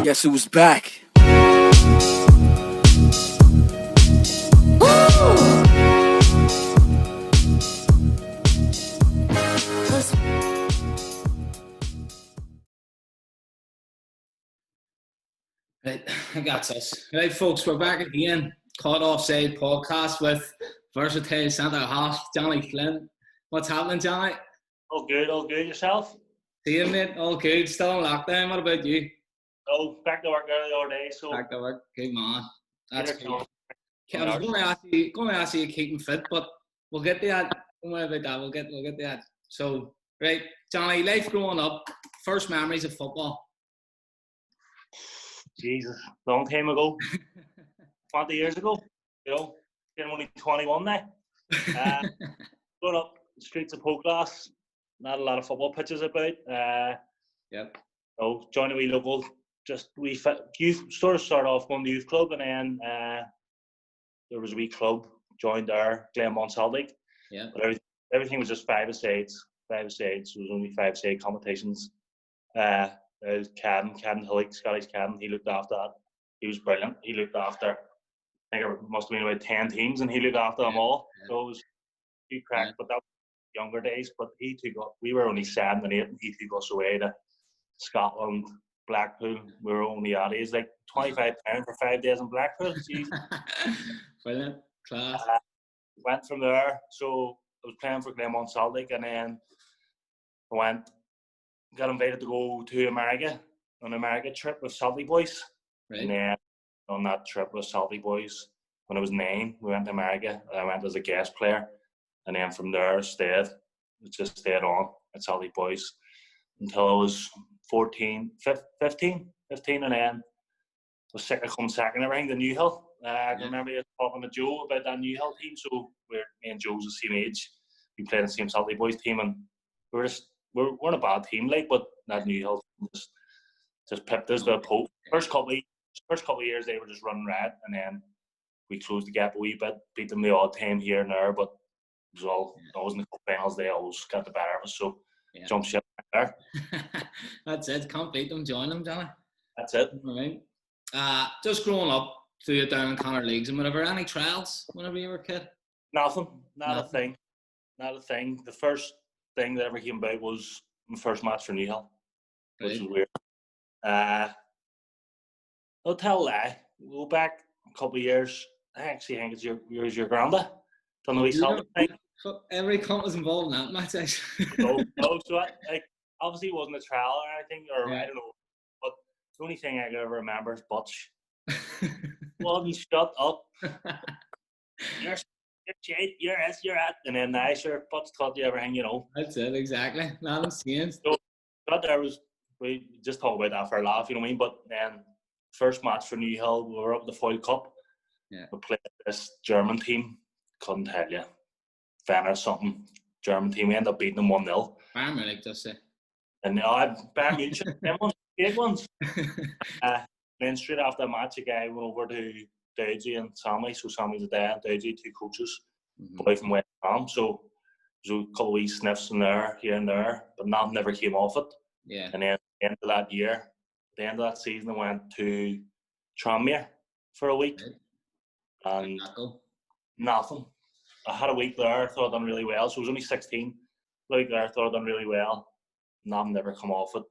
Guess who's back? Right, that's us. Right, folks, we're back again. Caught Offside podcast with versatile centre half Jonny Flynn. What's happening, Jonny? All good. Yourself? See you, mate. All good. Still in lockdown. What about you? Oh, back to work the other day. So back to work. Good man. That's cool. I was going to ask you keeping fit, but we'll get to that. Don't worry about that. We'll get to that. So, right, Jonny, life growing up, first memories of football. Jesus, long time ago. 20 years ago. You know, getting only 21 now. Growing up the streets of Poglass, not a lot of football pitches about. Yep. So joined a wee local, youth sort of started off going to youth club, and then there was a wee club joined there, Glenmont Celtic. Yeah. But everything was just five-a-sides. There was only five-a-side competitions. There's Cadden Hillick, Scottish Cadden. He looked after that. He was brilliant. He looked after, I think it must have been about 10 teams, and he looked after them all. So it was good crack, but that was younger days. But we were only 7 and 8, and he took us away to Scotland, Blackpool. We were only at age like £25 for 5 days in Blackpool. Brilliant. Class. Went from there. So I was playing for Glenmont Celtic, and then I got invited to go to America on an America trip with Celtic boys. Right. And then on that trip with Celtic boys, when I was 9, we went to America. I went as a guest player, and then from there I stayed on at Celtic boys until I was 15, and then I was sick of coming second everything to Newhill. I remember talking to Joe about that Newhill team. So me and Joe's the same age. We played in the same Celtic boys team, and we weren't a bad team, like, but that Newhill just pipped us to a post. First couple of years they were just running red, and then we closed the gap a wee bit, beat them the odd time here and there, but it was always in the cup finals. They always got the better of us, so jump ship there. That's it. Can't beat them, join them, Jonny. That's it. All right. Just growing up through it down in Connor Leagues and whatever. Any trials whenever you were a kid? Nothing. Not a thing. The first thing that ever came about was my first match for Niall, which was weird. I'll tell a lie. We'll go back a couple of years. I actually think it's your granda. Done the wee Celtic thing. Every cunt was involved in that match, actually. No, so obviously it wasn't a trial or anything, I don't know. But the only thing I can ever remember is Butch. Well, he shut up. You're at. And then I sure Butch taught you everything, you know. That's it, exactly. Nothing's changed. So we just talk about that for a laugh, you know what I mean? But then first match for Newhill, we were up at the Foyle Cup. Yeah. We played this German team. Couldn't tell you. Venner something. German team. We ended up beating them 1-0. Bayern Munich, just say. And Bayern Munich, them ones, big ones. Then straight after the match, a guy went over to Dougie and Sammy. So Sammy's a dad, Dougie, 2 coaches, boy from West Ham. So there's a couple of wee sniffs in there, here and there, but nothing never came off it. Yeah. And then at the end of that year, the end of that season, I went to Tranmere for a week. Right. And nothing. I had a week there, thought I'd done really well. So I was only 16. A week there, thought I'd done really well. Nothing never come off it.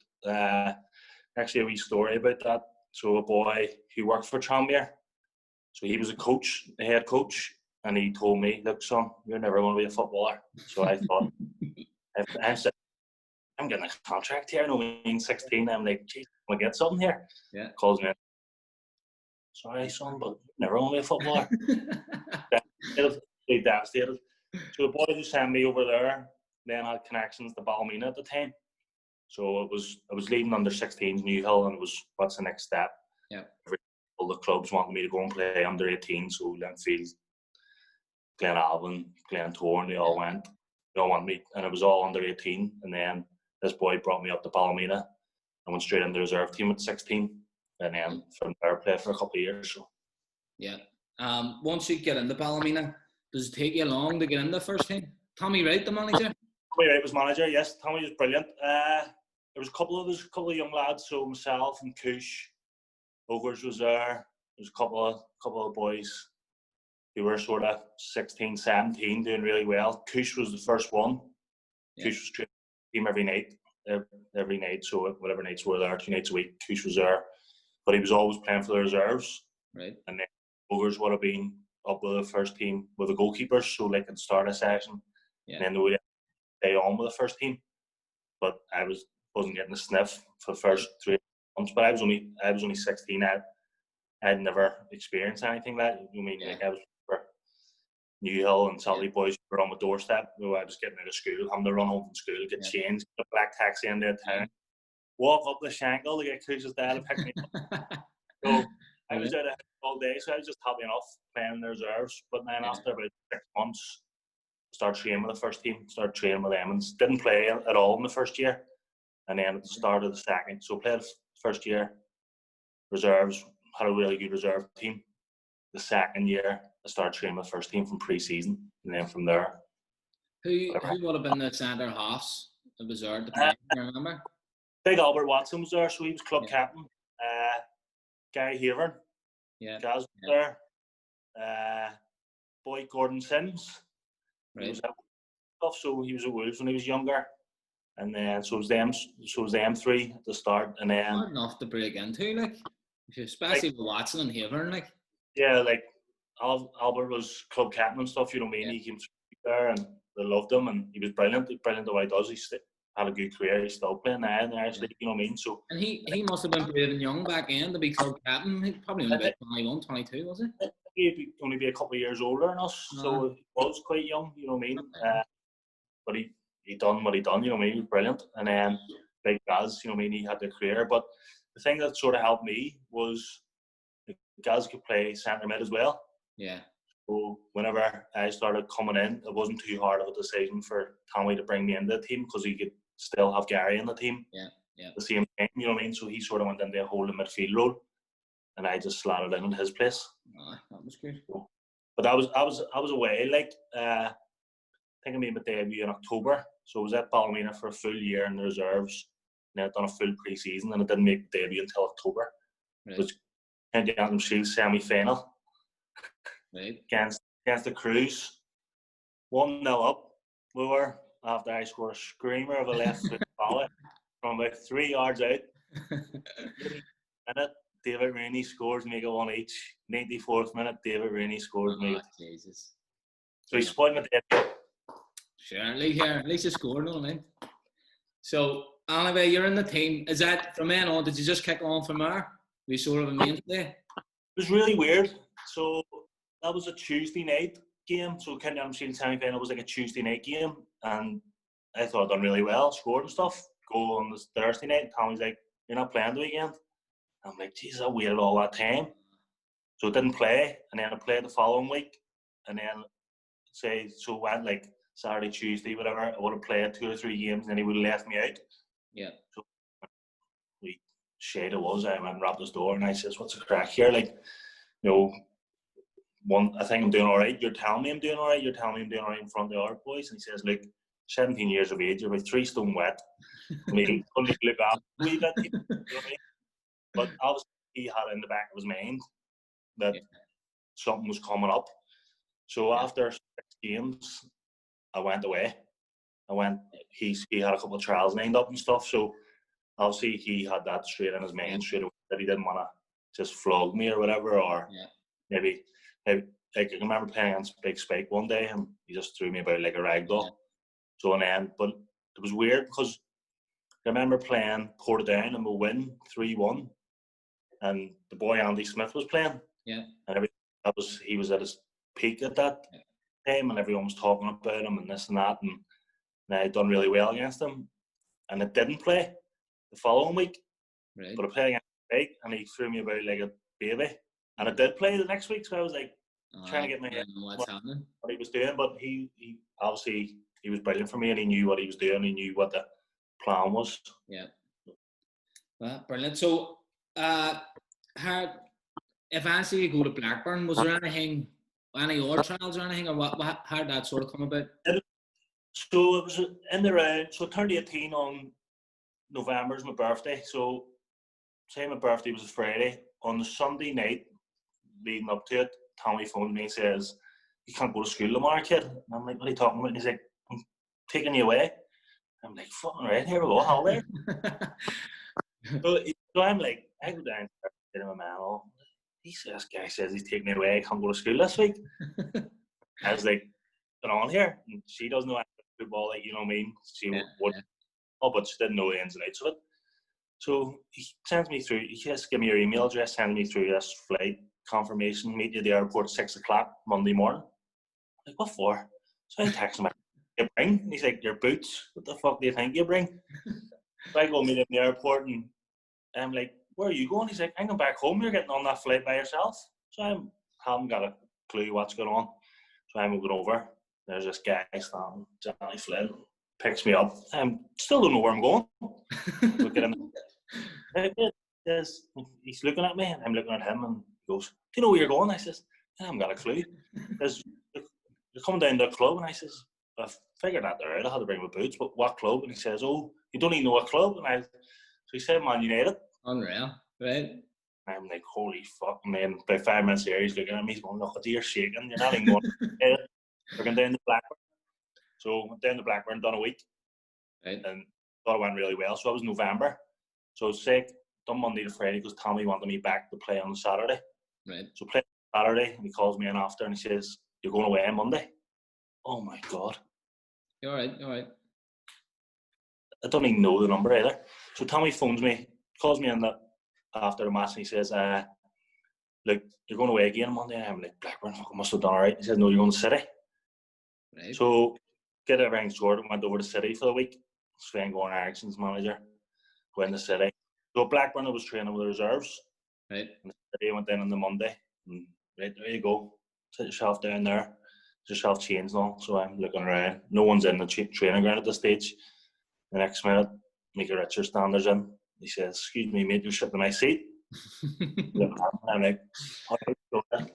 Actually, a wee story about that. So a boy who worked for Tranmere, so he was the head coach, and he told me, "Look, son, you're never going to be a footballer." So I thought, I'm getting a contract here. I know I'm 16. I'm like, geez, I'm going to get something here. Yeah. Calls me, sorry, son, but never going to be a footballer. Devastated. So the boy who sent me over there then had connections to Ballymena at the time. So I was leading under 16s Newhill, and it was, what's the next step? Yeah. All the clubs wanted me to go and play under 18, so Linfield, Glenalvon, Glentoran, they all went. They all wanted me, and it was all under 18. And then this boy brought me up to Ballymena. I went straight into the reserve team at 16, and then from there played for a couple of years. So. Yeah. Once you get into Ballymena, does it take you long to get in the first team? Tommy Wright, the manager? Tommy Wright was manager, yes. Tommy was brilliant. There was a couple of young lads, so myself and Kush, Ogres was there. There's a couple of boys who were sort of 16, 17, doing really well. Kush was the first one. Yeah. Kush was training the team every night. So whatever nights were there, 2 nights a week, Kush was there. But he was always playing for the reserves. Right. And then Ogres would have been up with the first team with the goalkeepers, so they could start a session. Yeah. And then they would stay on with the first team. But I wasn't getting a sniff for the first 3 months. But I was only 16. I'd never experienced anything like that. I mean, like I was for Niall and Sally boys were on my doorstep. I was getting out of school, having to run home from school, get changed, get a black taxi into town, walk up the Shangle to get Kush's dad to pick me up. So I was out of all day, so I was just happy enough playing in the reserves. But then after about 6 months, started training with the first team, started training with them, and didn't play at all in the first year. And then at the start of the second, so played first year, reserves, had a really good reserve team. The second year, I started training with the first team from pre-season, and then from there. Who would have been the centre halves that was there to play? Do you remember? Big Albert Watson was there, so he was club captain. Gary Haven, Gaz was there. Boy Gordon Sims, he was at stuff, so he was at Wolves when he was younger. And then so it was them three at the start, and then hard enough to break into, like, especially with Watson and Haven, like. Yeah, like Albert was club captain and stuff. You know what I mean? He came through there, and they loved him, and he was brilliant. Brilliant at what he does. He had a good career. He's still playing now in the Irish League. You know what I mean? So. And he must have been brave and young back then to be club captain. He probably only about 21, 22, was it? He'd only be a couple of years older than us, so he was quite young. You know what I mean? But he done what he done. You know what I mean? He was brilliant. And then like Gaz, you know what I mean? He had the career. But the thing that sort of helped me was Gaz could play centre mid as well. Yeah. So whenever I started coming in, it wasn't too hard of a decision for Tommy to bring me into the team because he could still have Gary in the team. Yeah. The same thing, you know what I mean? So he sort of went into a holding midfield role, and I just slotted in his place. That was good. But I was away, like I think I made my debut in October. So I was at Ballymena for a full year in the reserves, and I'd done a full pre-season, and I didn't make the debut until October. Right. Which County Antrim Shield semi-final against the Crews. 1-0 up we were after I scored a screamer of a left foot volley from about 3 yards out. Minute, David Rooney scores, make it 1 each. 94th minute, David Rooney scores, make it. Jesus. So he spoiled my debut. Sure, at least you scored, don't you? So, anyway, you're in the team. Is that from then on? Did you just kick on from there? We sort of a mainstay. It was really weird. So that was a Tuesday night game. So County Antrim Shield semi-final was like a Tuesday night game, and I thought I'd done really well, scored and stuff. Go on this Thursday night. Tommy's like, "You're not playing the weekend." I'm like, "Jesus, I waited all that time." So I didn't play, and then I played the following week, and then so it went like Saturday, Tuesday, whatever. I would have played 2 or 3 games, and then he would have left me out. Yeah. So we shade it was. I went and rapped his door, and I says, "What's the crack here?" Like, you know, I think I'm doing all right. You're telling me I'm doing all right. You're telling me I'm doing all right in front of the other boys. And he says, "Look, 17 years of age, you're about 3 stone wet. I mean, only look after a wee bit." You know what I mean? But obviously, he had in the back of his mind that something was coming up. So after 6 games, I went away. He had a couple of trials lined up and stuff. So obviously, he had that straight in his mind straight away that he didn't want to just flog me or whatever, or maybe like I can remember playing against Big Spike one day, and he just threw me about like a rag doll. So in the end, but it was weird because I remember playing Portadown and we win 3-1, and the boy Andy Smith was playing. Yeah. And he was at his peak at that time, and everyone was talking about him and this and that, and I'd done really well against him, and I didn't play the following week. Right. But I played against Spike, and he threw me about like a baby, and I did play the next week. So I was like trying to get my head what's happening, what he was doing, but he obviously he was brilliant for me, and he knew what he was doing. He knew what the plan was. Yeah. Well, brilliant. So, if I say you go to Blackburn, was there any other trials or anything, or what? How did that sort of come about? So it was in the round. So I turned 18 on November's my birthday. So say my birthday was a Friday, on the Sunday night leading up to it, Tommy phoned me and says, "You can't go to school tomorrow, kid." And I'm like, "What are you talking about?" And he's like, "I'm taking you away." I'm like, "Fucking right, here we go, holiday." So I'm like, I go down to my man, "Oh, this guy says he's taking me away, I can't go to school this week." I was like, "Get on here." And she doesn't know anything about football, like, you know what I mean? She would, but she didn't know the ins and outs of it. So he sends me through, he just give me your email address, send me through this flight confirmation, meet you at the airport at 6 o'clock Monday morning. I'm like, "What for?" So I text him, "You bring?" And he's like, "Your boots. What the fuck do you think you bring?" So I go meet him in the airport and I'm like, "Where are you going?" He's like, "I'm going back home. You're getting on that flight by yourself." So I haven't got a clue what's going on. So I'm moving over. There's this guy standing, Jonny Flynn, picks me up. I still don't know where I'm going. Look at him. He's looking at me and I'm looking at him and he goes, "Do you know where you're going?" I says, "I haven't got a clue." He says, "You're coming down to the club." And I says, "I figured that out. I had to bring my boots, but what club?" And he says, "Oh, you don't even know what club?" And so he said, "Man United." Unreal, right? I'm like, "Holy fuck." And then about 5 minutes later, he's looking at me, he's going, "Look, you're shaking. You're not even going to We're going down to Blackburn." So went down to Blackburn, done a week. Right. And thought it went really well. So that was November. So I was sick, done Monday to Friday because Tommy wanted me back to play on Saturday. Right. So played on Saturday and he calls me in after and he says, "You're going away on Monday." Oh my God. You're all right. I don't even know the number either. So Tommy phones me, calls me in after the match and he says, "Look, you're going away again on Monday." And I'm like, "Blackburn, I must have done all right." He says, "No, you're going to City." Right. So get everything sorted, went over to City for the week. Sven Goran Eriksson's manager, went to City. So Blackburn, I was training with the reserves. Right. And City went in on the Monday. And right, there you go. Sit yourself down there. Get yourself changed and all. So I'm looking around. No one's in the training ground at this stage. The next minute, Mika Richards stands in. He says, "Excuse me, mate, you're sitting in my seat." I'm like, "Oh,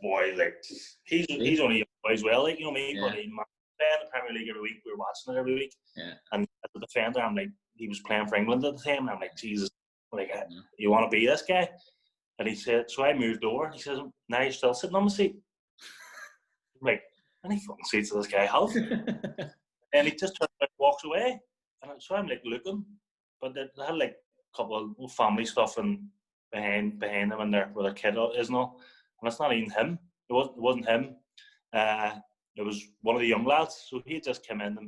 boy, like, he's only a boy as well, like, you know what I mean?" Yeah. But he's playing the Premier League every week. We were watching it every week. Yeah. And as a defender, I'm like, he was playing for England at the time. And I'm like, Jesus, like, you want to be this guy? And he said, so I moved over. He says, "Now you're still sitting on the seat." I'm like, "How many fucking seats does this guy have?" And he just turns around and walks away. And so I'm like looking, but they had like a couple of family stuff and behind them and there where their kid is and all. And it's not even him. It wasn't him. It was one of the young lads. So he just came in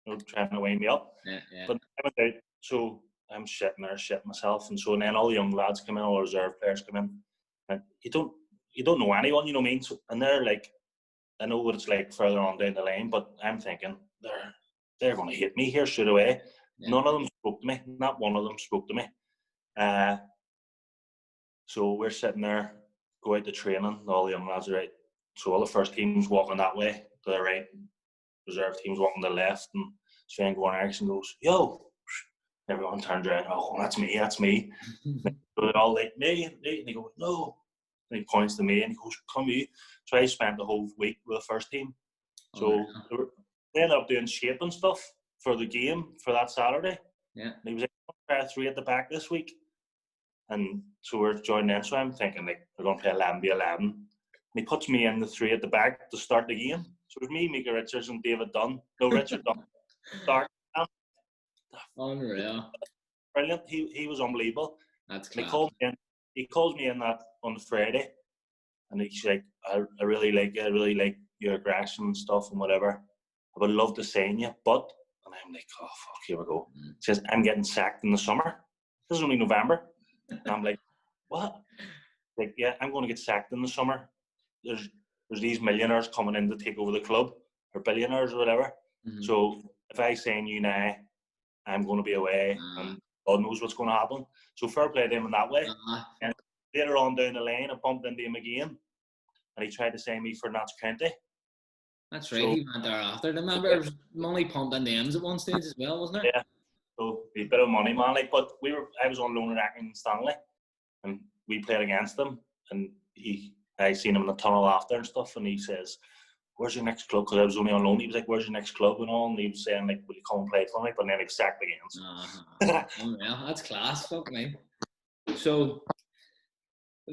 and trying to wind me up. Yeah. But I went out, so I'm sitting there shitting myself. And so then all the young lads come in, all the reserve players come in. And you don't know anyone, you know what I mean? So, and they're like, I know what it's like further on down the line, but I'm thinking they're going to hit me here straight away. Yeah. None of them spoke to me. Not one of them spoke to me. So we're sitting there, go out to training. All the young lads are right. So all the first teams walking that way to the right, reserve teams walking to the left, and Sven Goran Eriksson goes, "Yo!" Everyone turns around. "Oh, that's me. So they're all like, "Me," and he goes, "No." And he points to me and he goes, "Come here." So I spent the whole week with the first team. So they ended up doing shaping stuff for the game for that Saturday. Yeah. And he was like, "Try 3 at the back this week." And so we're joining in. So I'm thinking, like, they're going to play 11v11. And he puts me in the 3 at the back to start the game. So it was me, Mika Richards, and David Dunn. No, Richard Dunn. Start. Unreal. Brilliant. He was unbelievable. That's class. He calls me in that on the Friday. And he's like, I really like your aggression and stuff and whatever. I would love to sign you, but..." And I'm like, "Oh, fuck, here we go." He says, "I'm getting sacked in the summer." This is only November. And I'm like, "What?" Like, "Yeah, I'm going to get sacked in the summer. There's these millionaires coming in to take over the club, or billionaires or whatever. Mm-hmm. So if I sign you now, I'm going to be away, and God knows what's going to happen." So fair play to him in that way. And later on down the line, I bumped into him again, and he tried to sign me for Notts County. That's right. So, he went there after. I remember there was money pumped in the ends at one stage as well, wasn't there? Yeah. So a bit of money, man. Like, but I was on loan at Accrington Stanley, and we played against him. And I seen him in the tunnel after and stuff, and he says, "Where's your next club?" Because I was only on loan. He was like, "Where's your next club?" and all. And he was saying, like, "Will you come and play for me?" But then he was sacked again. Yeah, that's class. Fuck me. So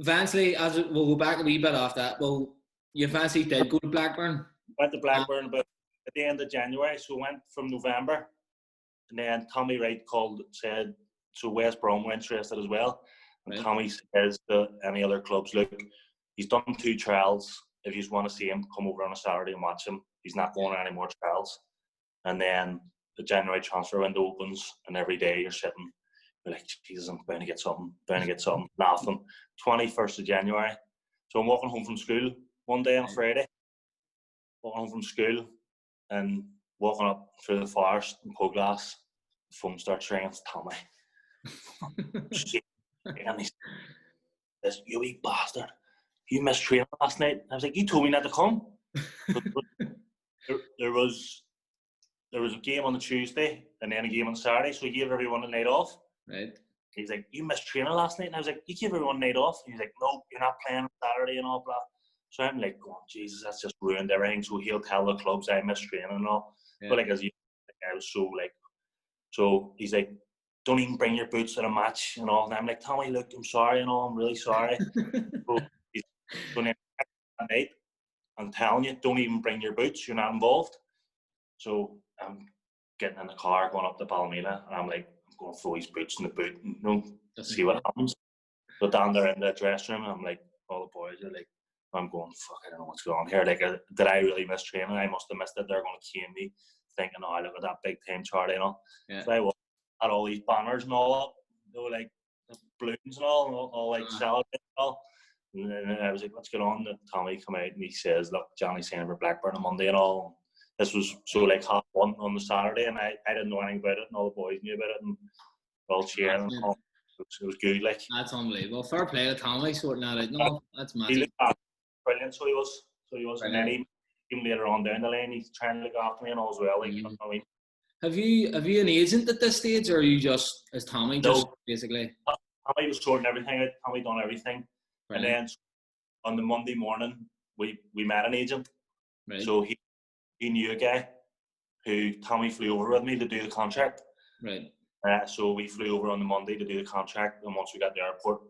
eventually, we'll go back a wee bit after that. Well, you eventually did go to Blackburn. Went to Blackburn about at the end of January, so went from November, and then Tommy Wright said, so West Brom were interested as well, and right. Tommy says to any other clubs, look, he's done 2 trials. If you just want to see him, come over on a Saturday and watch him. He's not going on any more trials. And then the January transfer window opens, and every day you're sitting, you're like, Jesus, I'm bound to get something, nothing. 21st of January. So I'm walking home from school one day on a Friday, walking home from school and walking up through the forest in Poglass. The phone starts ringing. It's Tommy. And he says, you wee bastard, you missed training last night. I was like, you told me not to come. There was a game on the Tuesday and then a game on Saturday, so he gave everyone a night off. Right. He's like, you missed training last night? And I was like, you gave everyone a night off? And he's like, no, you're not playing on Saturday and all, blah. So I'm like, oh, Jesus, that's just ruined everything. So he'll tell the clubs I missed training and all. Yeah. But like, I was so like, so he's like, don't even bring your boots to the match and all. And I'm like, Tommy, look, I'm sorry and all, I'm really sorry. So he's going to that night, I'm telling you, don't even bring your boots, you're not involved. So I'm getting in the car, going up to Ballymena, and I'm like, I'm going to throw his boots in the boot and see what happens. So down there in the dressing room, I'm like, all the boys are like, I'm going, fuck, I don't know what's going on here. Like, did I really miss training? I must have missed it. They're going to cane me, thinking, oh, look at that big time Charlie and all. Yeah. So I had all these banners and all up, like balloons and all like celebrating and all. And then I was like, let's get on. And Tommy come out and he says, look, Johnny's saying for Blackburn on Monday and all. This was so like 1:30 on the Saturday, and I didn't know anything about it, and all the boys knew about it, and all cheering and all. It was good, like. That's unbelievable. Fair play to Tommy sorting that out. No, that's magic. He looked brilliant, so he was. And then even later on down the lane, he's trying to look after me and all as well. Like, you know what I mean? Have you an agent at this stage, or are you just as Tommy just basically? Tommy was sorting everything out. Tommy done everything, and then on the Monday morning we met an agent. Right. So he knew a guy who Tommy flew over with me to do the contract. Right. So we flew over on the Monday to do the contract, and once we got to the airport,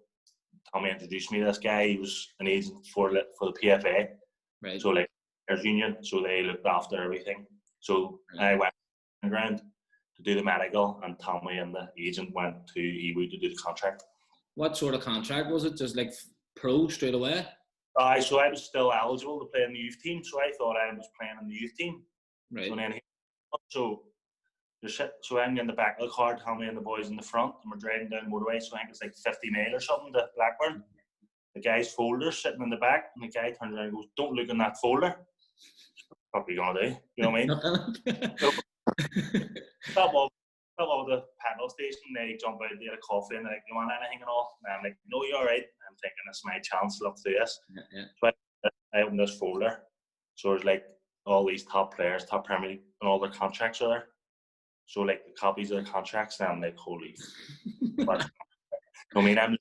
Tommy introduced me to this guy. He was an agent for the PFA. Right. So like there's union, so they looked after everything. So I went on the ground to do the medical, and Tommy and the agent went to Ewood to do the contract. What sort of contract was it? Just like pro straight away? So I was still eligible to play in the youth team, so I thought I was playing in the youth team. Right. So I'm in the back of the car, Tommy and the boys in the front, and we're driving down the motorway, so I think it's like 50 mile or something to Blackburn. The guy's folder's sitting in the back, and the guy turns around and goes, don't look in that folder. What are you going to do? You know what I mean? Stop all the petrol station, they jump out, they get a coffee, and they're like, you want anything and all? And I'm like, no, you're all right. I'm thinking, it's my chance to look through this. Yeah. So I opened this folder. So there's like all these top players, top Premier League, and all their contracts are there. So like the copies of their contracts, and I'm like, holy. I mean, I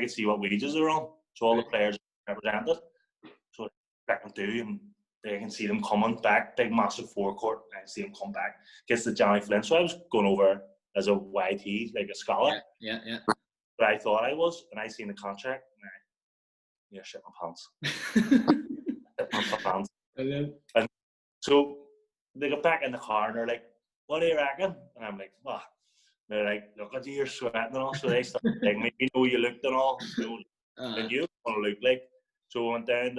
could see what wages are on. So all the players are represented. So I can do, and they can see them coming back, big massive forecourt, and I can see them come back. Gets the Jonny Flynn. So I was going over as a YT, like a scholar. Yeah. But I thought I was, and I seen the contract, and shit my pants. Shit my pants. And so they got back in the car, and they're like, what do you reckon? And I'm like, what? They're like, look at you, you're sweating and all. So they started like, we know you looked and all. And you want to look like. So we went down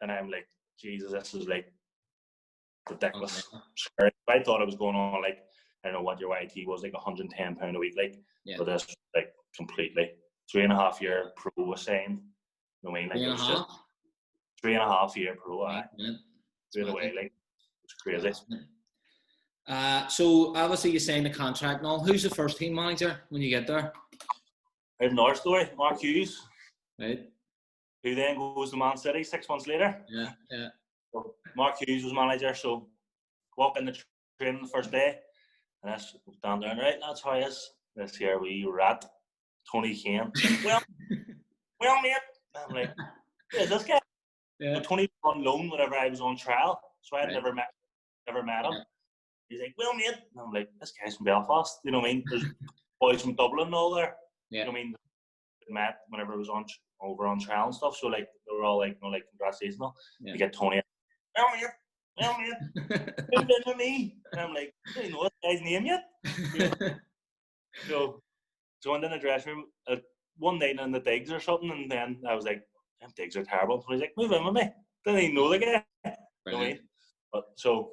and I'm like, Jesus, this is like ridiculous. I thought it was going on like, I don't know what your YT was, like £110 a week, like. Yeah. But this like completely 3.5 year pro was saying. You know what I mean? Like 3.5 year pro. Straight away, like it's crazy. So obviously you signed the contract now. Who's the first team manager when you get there? I have another story. Mark Hughes. Right. Who then goes to Man City 6 months later. Yeah. So Mark Hughes was manager, so walk in the training the first day, and that's down there, right, that's how it is. This here wee rat, Tony Kane. well mate. I'm like, who is this guy? Yeah. So Tony was on loan whenever I was on trial, so I had never met him. Yeah. He's like, well, mate. And I'm like, this guy's from Belfast. You know what I mean? There's boys from Dublin and all there. Yeah. You know what I mean? met whenever it was over on trial and stuff. So like they were all like, like congratulations. You get Tony. Well, mate, moved in with me. And I'm like, I don't know what guy's name yet. So went in the dressing room one night in the digs or something, and then I was like, them digs are terrible. So he's like, move in with me. Didn't even know the guy. You know what I mean? But so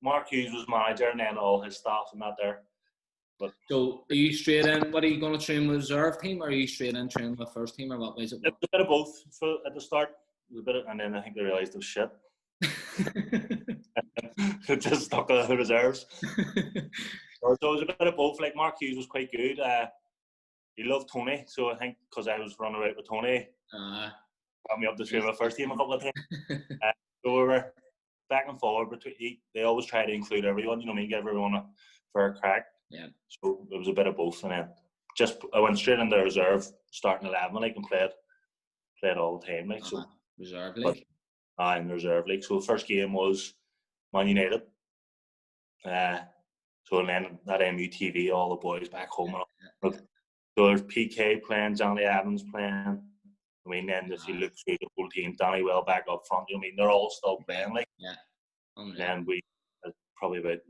Mark Hughes was manager, and then all his staff and that there. But so are you straight in? What are you going to train with reserve team, or are you straight in training with first team, or what ways it work? A bit of both at the start. A bit and then I think they realised it was shit. It just stuck to the reserves. So it was a bit of both. Like Mark Hughes was quite good. He loved Tony, so I think because I was running out with Tony, got me up to train with first team a couple of times. So we were back and forward between. They always try to include everyone. You know what I mean? Give everyone a fair crack. Yeah. So it was a bit of both, and then I went straight into reserve, starting 11, like, and played all the time, like. So reserve league. In the reserve league. So the first game was Man United. So and then that MUTV, all the boys back home. So there's PK playing, Johnny Evans playing. I mean, then if you look through the whole team, Danny Well back up front. I mean, they're all still playing, like. Yeah. And then we probably about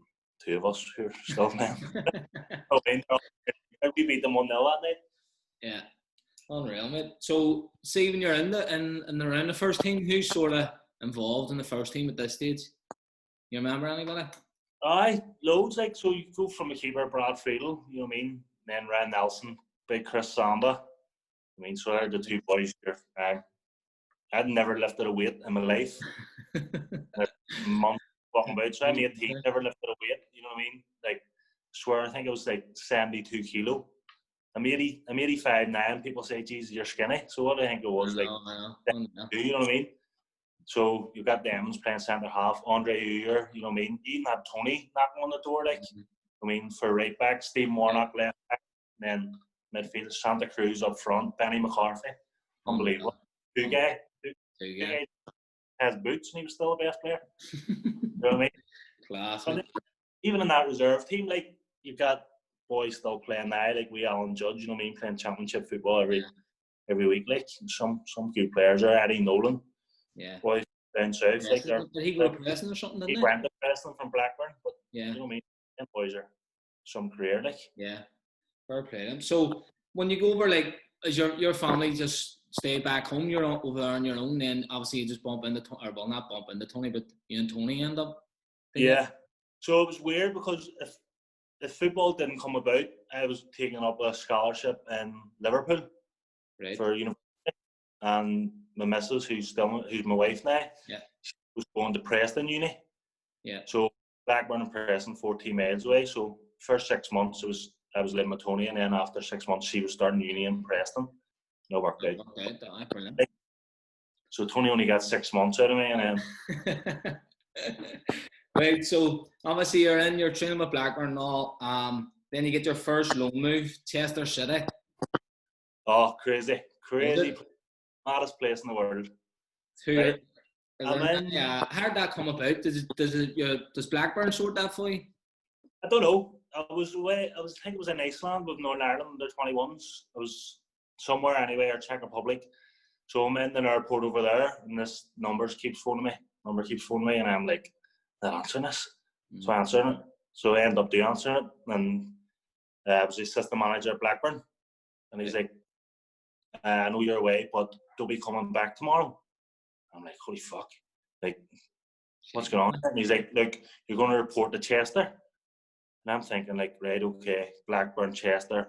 2 of us who are still playing. I mean, we beat them 1-0 that night. Yeah. Unreal, mate. So, see, when you're in around the first team, who's sort of involved in the first team at this stage? You remember anybody? Aye, loads. Like, so you go from a keeper, Brad Friedel, you know what I mean? And then Ryan Nelson, big Chris Samba. I mean, so they're the 2 boys here. I'd never lifted a weight in my life. Months walking about. So I'm 18, never lifted a weight, you know what I mean? Like, swear, I think it was like 72 kilo. I'm 85.9. People say, "Jesus, you're skinny." So what do I think it was? I know. You know what I mean? So you got Demons playing centre half, Andre Uyer, you know what I mean? Even had Tony knocking on the door, like. I mean, for right back, Steve Warnock left back, and then midfield, Santa Cruz up front, Benny McCarthy, unbelievable. Two guy has boots, and he was still the best player. You know what I mean? Class. But even in that reserve team, like, you've got boys still playing now, like Alan Judge, you know what I mean, playing championship football every week, like. And some good players are Eddie Nolan. Yeah. Boys down south, like, did he go to Preston or something? Didn't he went to Preston from Blackburn, but yeah, you know what I mean. Them boys are some career, like. Yeah, fair play them. So when you go over, like, is your family just stay back home? You're over there on your own, then obviously you just bump into not bump into Tony, but you and Tony end up. Yeah. So it was weird because if football didn't come about, I was taking up a scholarship in Liverpool for university, and my missus, who's my wife now, she was going to Preston Uni. Yeah. So Blackburn and Preston, 14 miles away. So first 6 months I was living with Tony, and then after 6 months she was starting uni in Preston. No, worked out. Brilliant. So Tony only got 6 months out of me, and then. Right, so obviously you're training with Blackburn and all. Then you get your first loan move, Chester City. Oh, crazy! Maddest place in the world. Right? How did that come about? Does Blackburn sort that for you? I don't know. I think it was in Iceland with Northern Ireland, the 21s. I was somewhere anyway, or Czech Republic. So I'm in the airport over there, and this number keeps phoning me, and I'm like, I'm not answering this. So I answered it. So I end up answering it, and I was the assistant manager at Blackburn, and he's like, I know you're away, but they'll be coming back tomorrow. I'm like, holy fuck. Like, what's going on? And he's like, look, you're going to report to Chester. And I'm thinking, like, right, okay, Blackburn, Chester.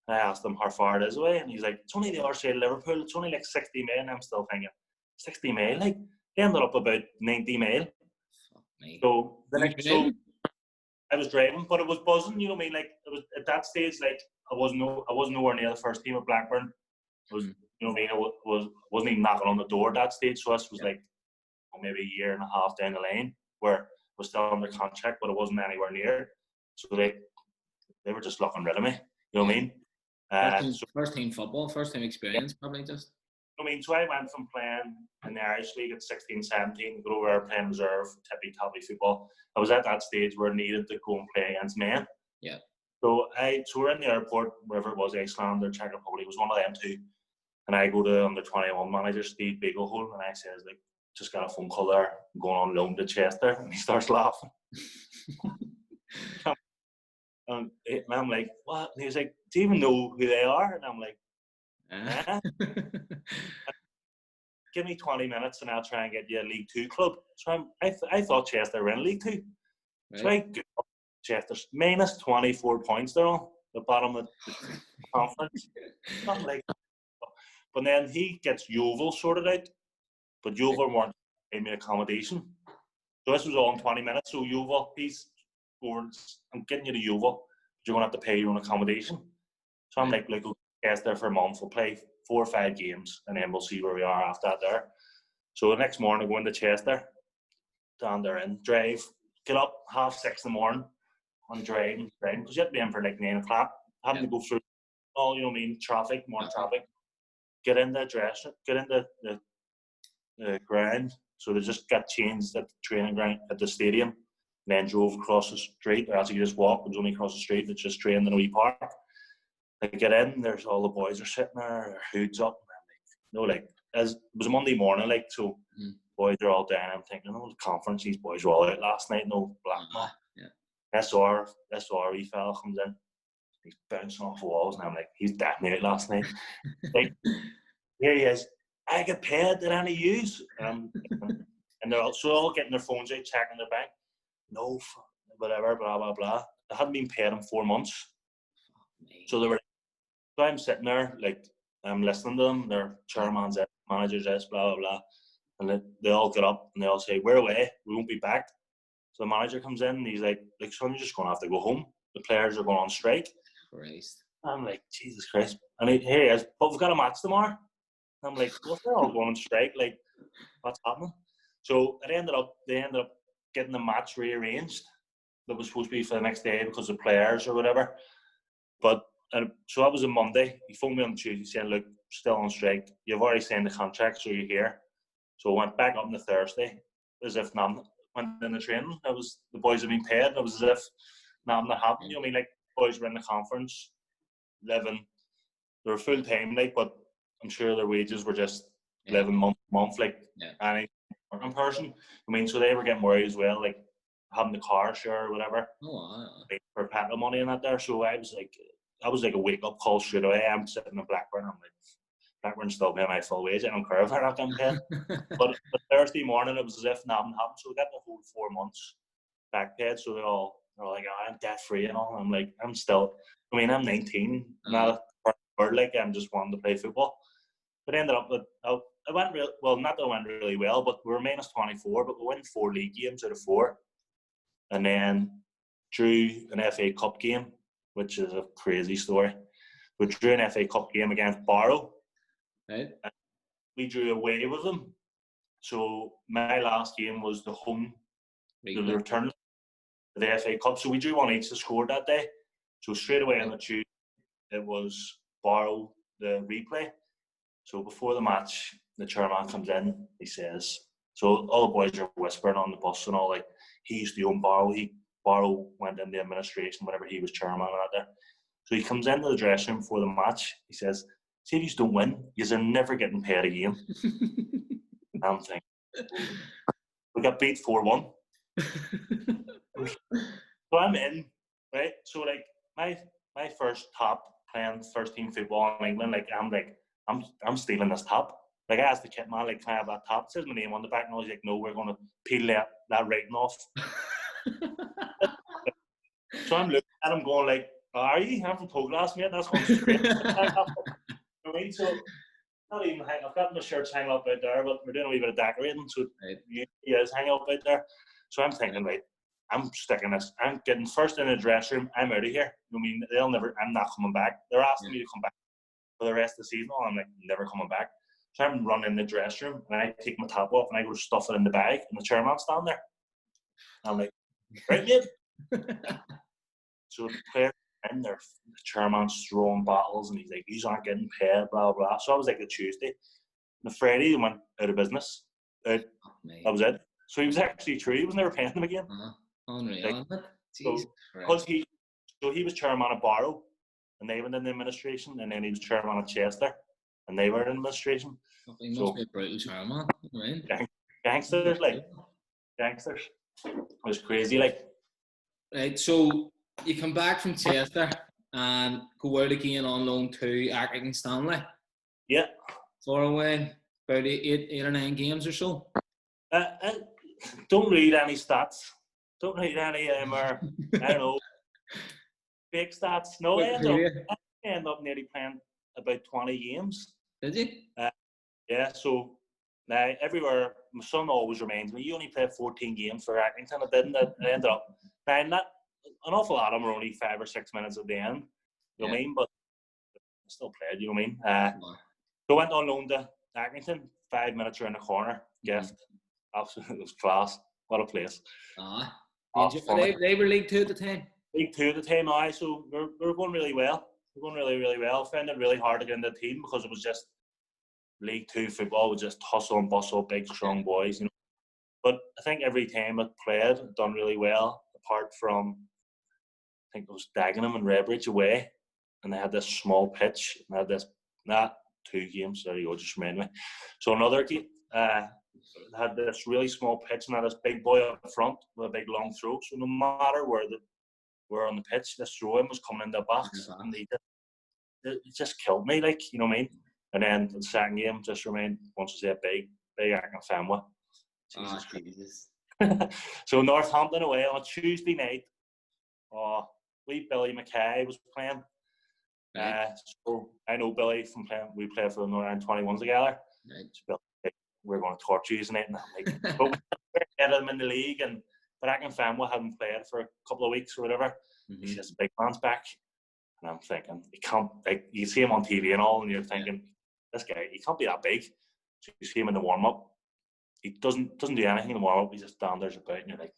And I asked him how far it is away, and he's like, it's only the other side of Liverpool. It's only like 60 mile. And I'm still thinking, 60 mile? Like, they ended up about 90 mile. So I was driving, but it was buzzing. You know what I mean? Like, it was at that stage, like, I wasn't nowhere near the first team at Blackburn. It was, you know what I mean? I wasn't even knocking on the door at that stage. So this was like maybe a year and a half down the line, where I was still under contract, but it wasn't anywhere near. So they were just looking rid of me. You know what I mean? First team football, first team experience, probably just. I mean, so I went from playing in the Irish League at 16, 17, go over playing reserve, tippy-tappy football. I was at that stage where I needed to go and play against men. Yeah. So we're in the airport, wherever it was, Iceland or Czech Republic, it was one of them two. And I go to under 21 manager Steve Beaglehole, and I says, like, just got a phone call there, I'm going on loan to Chester, and he starts laughing. And I'm like, what? And he was like, do you even know who they are? And I'm like, yeah. Give me 20 minutes and I'll try and get you a League Two club. So I thought Chester were in League Two. Right. So I go up Chester's minus 24 points. They're on the bottom of the conference. I'm like, but then he gets Yeovil sorted out, but Yeovil weren't paying me accommodation. So this was all in 20 minutes. So Yeovil, I'm getting you to Yeovil, but you're going to have to pay your own accommodation. So I'm like, we'll Chester for a month. We'll play 4 or 5 games, and then we'll see where we are after that there. So the next morning, I go into Chester, down there and drive, get up 6:30 in the morning, and driving, because you have to be in for like 9 o'clock, having to go through all, traffic, more traffic, get in the dressing, get in the ground. So they just got changed at the training ground at the stadium, and then drove across the street, or actually you just walk, it was only across the street, it's just trained in a wee park. I get in, there's all the boys are sitting there, their hoods up, and as it was a Monday morning, boys are all down. I'm thinking, the conference, these boys were all out last night, no Blackburn. SR wee fella comes in, he's bouncing off the walls, and I'm like, he's definitely out last night. Like, here he is, I get paid, did any use? And they're all getting their phones out, checking their bank. No, whatever, blah, blah, blah. They hadn't been paid in 4 months. So I'm sitting there, I'm listening to them, their chairman's this, manager's this, blah, blah, blah. And they all get up and they all say, we're away, we won't be back. So the manager comes in and he's like, son, you're just going to have to go home. The players are going on strike. Christ. I'm like, Jesus Christ. And here he is, but we've got a match tomorrow. And I'm like, well, they're all going on strike, what's happening? So they ended up getting the match rearranged. That was supposed to be for the next day because of players or whatever. But so that was a Monday. He phoned me on Tuesday saying, look, still on strike. You've already signed the contract, so you're here. So I went back up on the Thursday, as if nothing went in the training. The boys had been paid. It was as if nothing had happened. Boys were in the conference, living. They were full time, but I'm sure their wages were just living month to month, any working person. So they were getting worried as well, having the car share or whatever. For petrol money and that there. So I was like a wake up call straight away. I'm sitting in Blackburn. I'm like, Blackburn's still paying my full wage. I don't care if I'm not getting paid. But Thursday morning, it was as if nothing happened. So we got the whole 4 months back paid. So they're like, I'm debt free and all. I'm like, I'm 19, not a word, I'm just wanting to play football. But ended up with, it went not that it went really well, but we were minus 24, but we won 4 league games out of 4. And then drew an FA Cup game, which is a crazy story. We drew an FA Cup game against Barrow. Right. We drew away with them. So my last game was the home, the return of the FA Cup. So we drew 1 each to score that day. So straight away on the Tuesday, it was Barrow, the replay. So before the match, the chairman comes in, he says, so all the boys are whispering on the bus and all, he used to own Barrow. Barrow went in the administration whenever he was chairman out there. So he comes into the dressing room before the match. He says, see if you don't win, you're never getting paid again. I'm thinking, we got beat 4-1. So I'm in, right? So my first top playing first team football in England, I'm stealing this top. I asked the kit man, can I have that top? It says my name on the back, and I was like, no, we're going to peel that writing off. So I'm looking at him going are you? I'm from Poglass, mate. That's going straight. So not even I've got my shirts hanging up out there, but we're doing a wee bit of decorating, so he is hanging up out there. So I'm thinking, I'm sticking this. I'm getting first in the dressing room. I'm out of here. I'm not coming back. They're asking me to come back for the rest of the season. I'm like, never coming back. So I'm running in the dressing room, and I take my top off, and I go to stuff it in the bag, and the chairman's standing there. I'm like, right, mate? So the players in there, the chairman's throwing bottles, and he's like, these aren't getting paid, blah, blah. So I was the Tuesday. The Friday, they went out of business. That was it. So he was actually true. He was never paying them again. Unreal. Because he So he was chairman of Barrow, and they went in the administration, and then he was chairman of Chester, and they were in administration. He must be a brutal chairman, right? Gangsters. It was crazy, like. Right, so you come back from Chester and go out again on loan to Accrington Stanley. Yeah. For a while, about eight or 9 games or so. Don't read any stats. Don't read any or I don't know, fake stats. No, I ended up nearly playing about 20 games. Did you? Yeah, so now everywhere, my son always reminds me, you only played 14 games for Accrington. I didn't. I ended up playing that. An awful lot of them were only 5 or 6 minutes at the end. You know what I mean? But I still played, you know what I mean? So I went on loan to Accrington, 5 minutes around the corner, gift. Absolutely, it was class. What a place. They were League 2 at the time? League 2 at the time, aye. So we were going really well. We were going really, really well. I found it really hard to get into the team because it was just League 2 football was just hustle and bustle, big, strong boys, you know. But I think every time I played, I'd done really well, apart from, I think it was Dagenham and Redbridge away. And they had this small pitch. And I had this, 2 games, there you go, just remind me. So another game, had this really small pitch and had this big boy up front with a big long throw. So no matter where we're on the pitch, this throw-in was coming in the box. And it just killed me, like, you know what I mean? And then the second game just remained, once I say, big Accrington family. Jesus. So Northampton away on a Tuesday night. Wee Billy Mackay was playing. Right. So I know Billy from playing. We played for the Northern 21s together. Right. So Billy, we're going to torture you tonight. And I'm like, but we're ahead of them in the league, but Accrington family hadn't played for a couple of weeks or whatever. Mm-hmm. He says, "Big man's back," and I'm thinking, he can't. Like, you see him on TV and all, and you're thinking, this guy, he can't be that big. So you see him in the warm up. He doesn't do anything in the warm up. He just stands about, and you're like,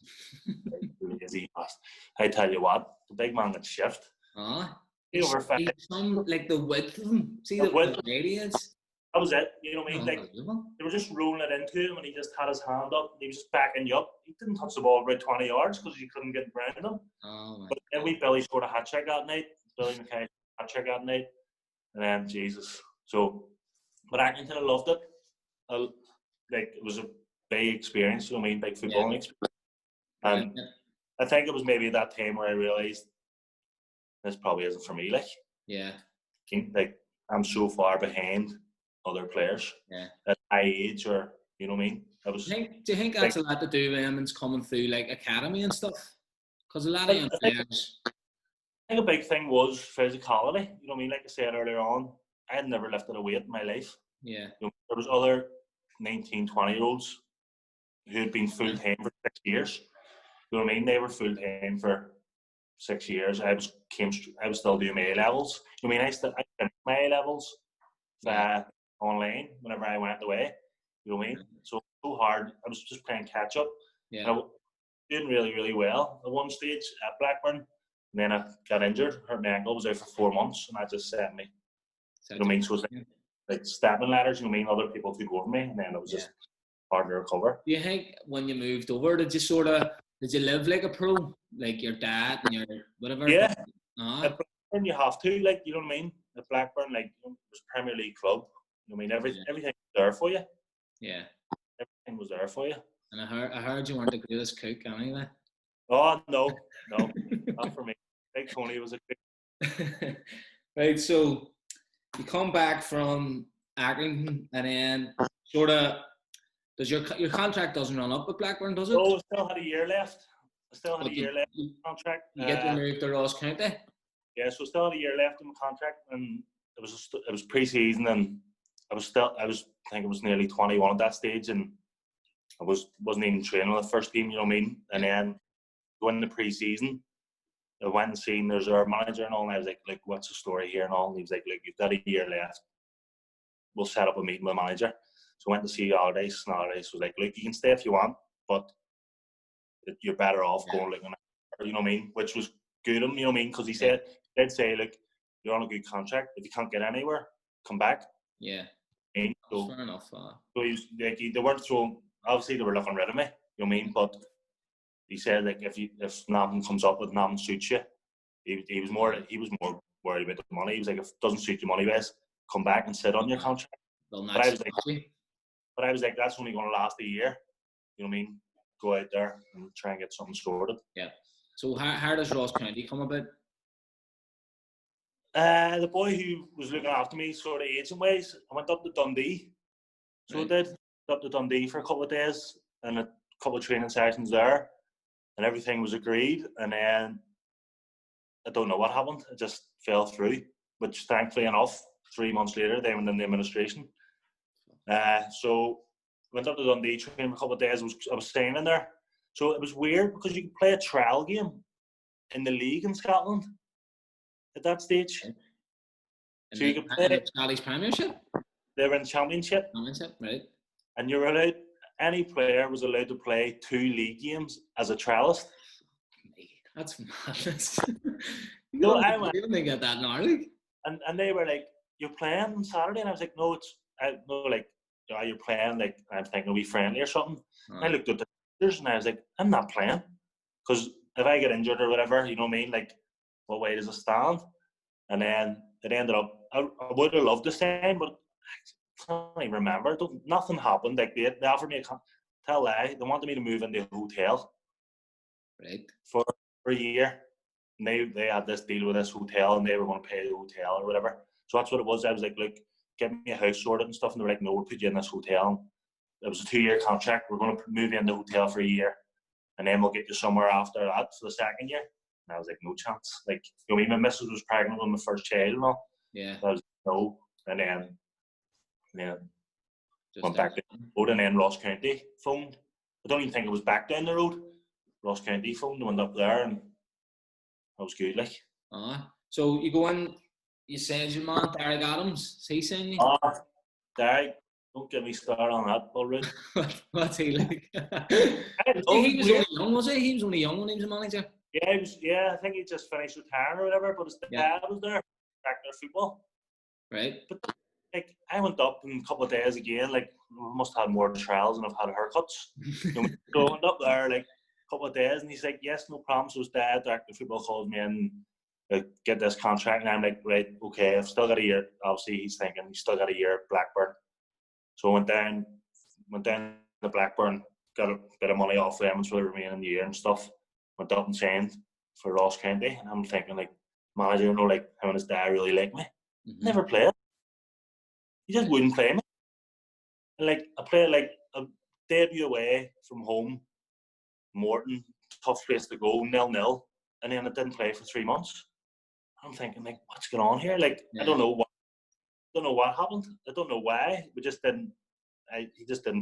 really is he fast? I tell you what, the big man can shift. Like the width of him. See the width radius. That was it. You know what I mean? Like, they were just rolling it into him, and he just had his hand up. He was just backing you up. He didn't touch the ball about 20 yards because you couldn't get around him. But then Billy scored a hat trick that night. Billy Mackay hat trick that night, and then Jesus. So, but Accrington, I loved it. Like, it was a big experience. You know what I mean? Big footballing experience. And I think it was maybe at that time where I realised this probably isn't for me. Like, I'm so far behind other players at my age, or you know what I mean. Do you think that's a lot to do with them coming through like academy and stuff? Because a lot of young players. I think a big thing was physicality. You know what I mean? Like I said earlier on, I had never lifted a weight in my life. Yeah. You know, there was other 19, 20-year-olds who had been full time for 6 years. You know what I mean? They were full time for 6 years. I was still doing my A levels. You know what I mean? I finished my A levels online whenever I went away. You know what I mean? So hard. I was just playing catch up. Yeah. I was doing really, really well at one stage at Blackburn. And then I got injured, hurt my ankle, was out for 4 months, and I just set me. You know what I mean? So it was like stepping ladders, you know what I mean? Other people took over me, and then it was just hard to recover. Do you think when you moved over, did you live like a pro? Like your dad and your whatever? Yeah. At Blackburn, you have to, like, you know what I mean? At Blackburn, like, it was a Premier League club. You know what I mean? Everything was there for you. Yeah. Everything was there for you. And I heard you weren't the greatest cook anyway. Oh, no, not for me. Big Tony was a cook. Right, so you come back from Accrington, and then sort of, does your contract doesn't run up with Blackburn, does it? Oh, I still had a year left. In the contract. You get to move to Ross County? Yeah, so I still had a year left in my contract, and it was pre-season, and I think it was nearly 21 at that stage, and I wasn't even training with the first team, you know what I mean? And then going the pre-season, I went and seen there's our manager and all, and I was like, what's the story here and all? And he was like, you've got a year left. We'll set up a meeting with the manager. So I went to see Allardyce, and Allardyce was like, look, you can stay if you want, but you're better off going looking at, you know what I mean? Which was good of him, you know what I mean? Because they'd say, look, you're on a good contract. If you can't get anywhere, come back. Yeah. So, fair enough. So he was, like, they weren't throwing, obviously they were looking rid of me, you know what I mean? But he said, like, if nothing comes up with nothing suits you, He was more worried about the money. He was like, if it doesn't suit you money wise, come back and sit on your contract. But I was like, that's only going to last a year. You know what I mean? Go out there and try and get something sorted. Yeah. So how does Ross County come about? The boy who was looking after me, sort of agent ways, I went up to Dundee. So I did. Up to Dundee for a couple of days and a couple of training sessions there, and everything was agreed. And then I don't know what happened. It just fell through. Which, thankfully enough, 3 months later, they went in the administration. So went up to Dundee, trained for a couple of days. I was staying in there. So it was weird because you could play a trial game in the league in Scotland at that stage. And so you could play the Scottish Premiership? They were in Championship. Championship, right. And you were allowed, any player was allowed to play 2 league games as a trialist. That's madness. No, I went. They get that in our league. And they were like, "You're playing on Saturday?" And I was like, "No, you're playing." Like, I'm thinking it'll be friendly or something. I looked at the pictures and I was like, "I'm not playing," because if I get injured or whatever, you know what I mean? Like, what way does it stand? And then it ended up. I would have loved to stay, but I can't even remember. Nothing happened. Like they offered me tell a lie. They wanted me to move into a hotel, right, for a year. And they had this deal with this hotel, and they were going to pay the hotel or whatever. So that's what it was. I was like, "Look, get me a house sorted and stuff." And they were like, "No, we'll put you in this hotel." It was a 2-year contract. We're going to move you in the hotel for a year, and then we'll get you somewhere after that for the second year. And I was like, no chance. Like, you know, my missus was pregnant with my first child and all. Yeah. So I was like, no. And then went back down the road, and then Ross County phoned. I don't even think it was back down the road. Ross County phoned, went up there, and that was good, like. So you go in, you said your man, Derek Adams, is he saying you? Derek, don't get me started on that, Bullroot. What's he like? He was only young, was he? He was only young when he was a manager. Yeah, I think he just finished retiring or whatever, but his dad was there, back there football. Right. But like, I went up in a couple of days again, like, I must have had more trials than I've had haircuts. So I went up there like a couple of days, and he's like, "Yes, no problem." So his dad, director football, calls me in, get this contract, and I'm like, "Right, okay, I've still got a year." Obviously, he's thinking he's still got a year at Blackburn. So I went down to Blackburn, got a bit of money off them for the remaining year and stuff. Went up and signed for Ross County, and I'm thinking, like, manager, you know, like, him and his dad really like me. Never played. He just wouldn't play me. And like, I played like a debut away from home, Morton, tough place to go, 0-0, and then I didn't play for 3 months. I'm thinking, like, what's going on here? Like, I don't know what happened. I don't know why. He just didn't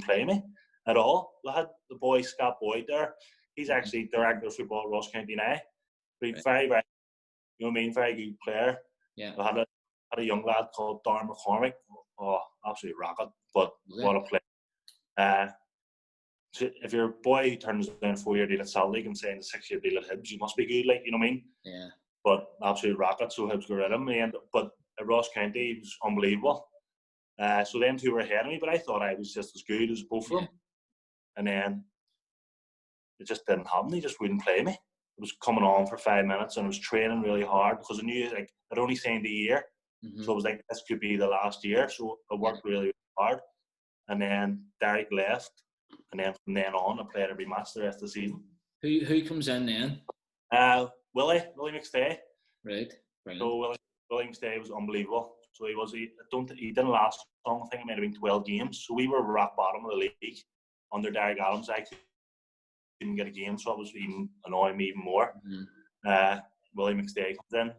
play me at all. We had the boy Scott Boyd there. He's actually director of football at Ross County now. But very, very, you know what I mean, very good player. Yeah. I had a young lad called Darren McCormick. Oh, absolute rocket! But what a player. So if your boy turns down a 4-year deal at Salt Lake and saying a 6-year deal at Hibs, you must be good, like, you know what I mean? Yeah. But absolute rocket, so Hibs got rid of him. But at Ross County, he was unbelievable. So them two were ahead of me, but I thought I was just as good as both of them. And then it just didn't happen. He just wouldn't play me. It was coming on for 5 minutes, and I was training really hard because I knew, like, I'd only signed a year. So I was like, this could be the last year. So I worked really, really hard. And then Derek left. And then from then on, I played every match the rest of the season. Who comes in then? Willie McStay. Right. Brilliant. So Willie McStay was unbelievable. So he didn't last long. I think it might have been 12 games. So we were rock bottom of the league under Derek Adams. I couldn't get a game, so it was even annoying me even more. Willie McStay comes in.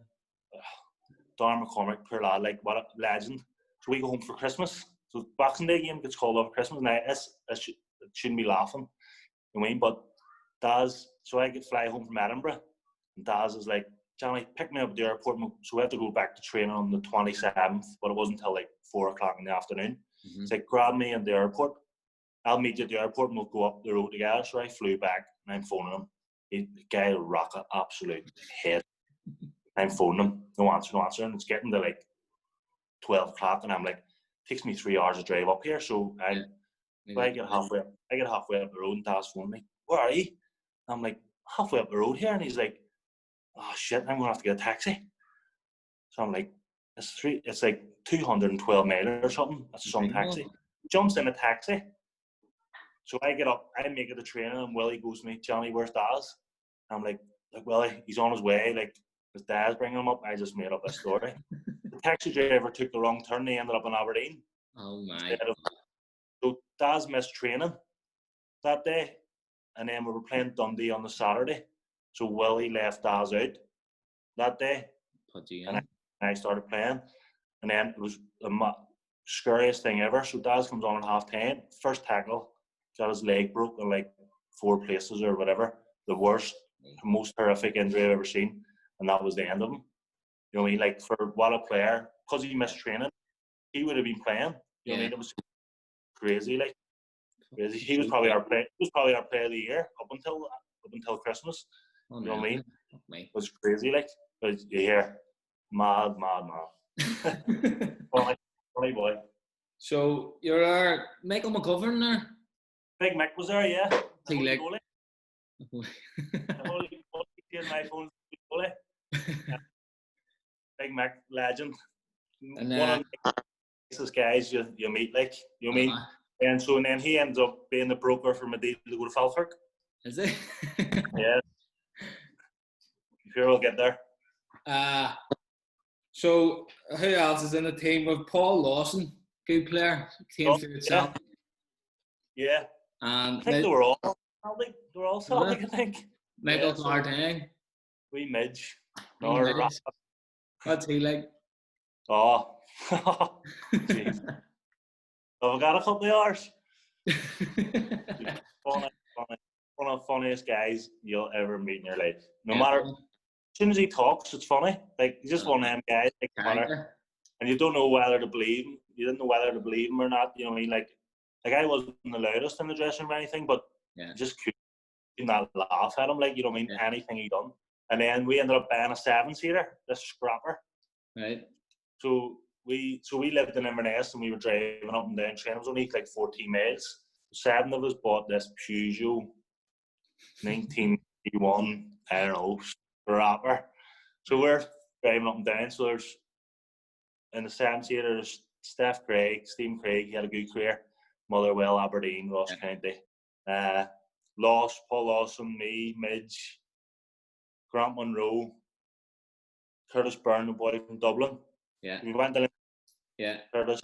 Darren McCormick, poor lad, like, what a legend. So we go home for Christmas. So Boxing Day game gets called off Christmas. Now it shouldn't be laughing, you know what I mean? But Daz, so I fly home from Edinburgh, and Daz is like, "Johnny, pick me up at the airport." So we have to go back to training on the 27th, but it wasn't until like 4 o'clock in the afternoon. It's like, grab me at the airport. I'll meet you at the airport and we'll go up the road together. So I flew back and I'm phoning him. The guy will rock an absolute head. I'm phoning him, no answer, and it's getting to like 12 o'clock, and I'm like, takes me 3 hours to drive up here. So I get halfway up the road, and Dad's phoning me, "Where are you?" I'm like, "Halfway up the road here," and he's like, oh shit, I'm gonna have to get a taxi. So I'm like, it's like 212 mile or something. That's some taxi. Jumps in a taxi. So I get up, I make it to training, and Willie goes to me, Johnny, where's Daz? I'm like Willie, he's on his way. Like, his dad's bringing him up. I just made up a story. The taxi driver took the wrong turn. They ended up in Aberdeen. Oh my! So Daz missed training that day, and then we were playing Dundee on the Saturday. So Willie left Daz out that day, and I started playing. And then it was the scariest thing ever. So Daz comes on at half-time. First tackle, got his leg broke in like 4 places or whatever. The worst, most horrific injury I've ever seen. And that was the end of him. You know what I mean? Like, for what a player, because he missed training, he would have been playing. You know what I mean? It was crazy, like crazy. He was probably our player. He was probably our player of the year up until Christmas. You know what I mean? It was crazy, like. But you hear, mad. funny boy. So you're our Michael McGovern there. Big Mick was there, yeah. He like. My phone. Big Mick, legend. And one of the nicest guys you meet, like, you know what I mean? And so then he ends up being the broker for my deal to go to Falkirk. Is it? Yeah. Sure, we'll get there. So who else is in the team? With Paul Lawson, good player, came through itself. Yeah. And I think they were all Celtic, I think. Michael Clartang. Wee Midge. What's he like? Oh. Jeez. I've got a couple of hours. One of the funniest guys you'll ever meet in your life. No matter, as soon as he talks, it's funny. Like, he's just one of them guys, and you don't know whether to believe him. You didn't know whether to believe him or not. You know what I mean? Like I wasn't the loudest in the dressing room or anything, but just couldn't not laugh at him. Like, you know what I mean? Anything he done. And then we ended up buying a 7-seater, this scrapper. Right. So we lived in Inverness, and we were driving up and down. Train was only like 14 miles. 7 of us bought this Peugeot 1981, I don't know, scrapper. So we're driving up and down. So there's in the 7-seater, there's Stephen Craig. He had a good career. Motherwell, Aberdeen, Ross County. Paul Lawson, me, Midge, Grant Monroe, Curtis Byrne, the boy from Dublin. Yeah. We went to Curtis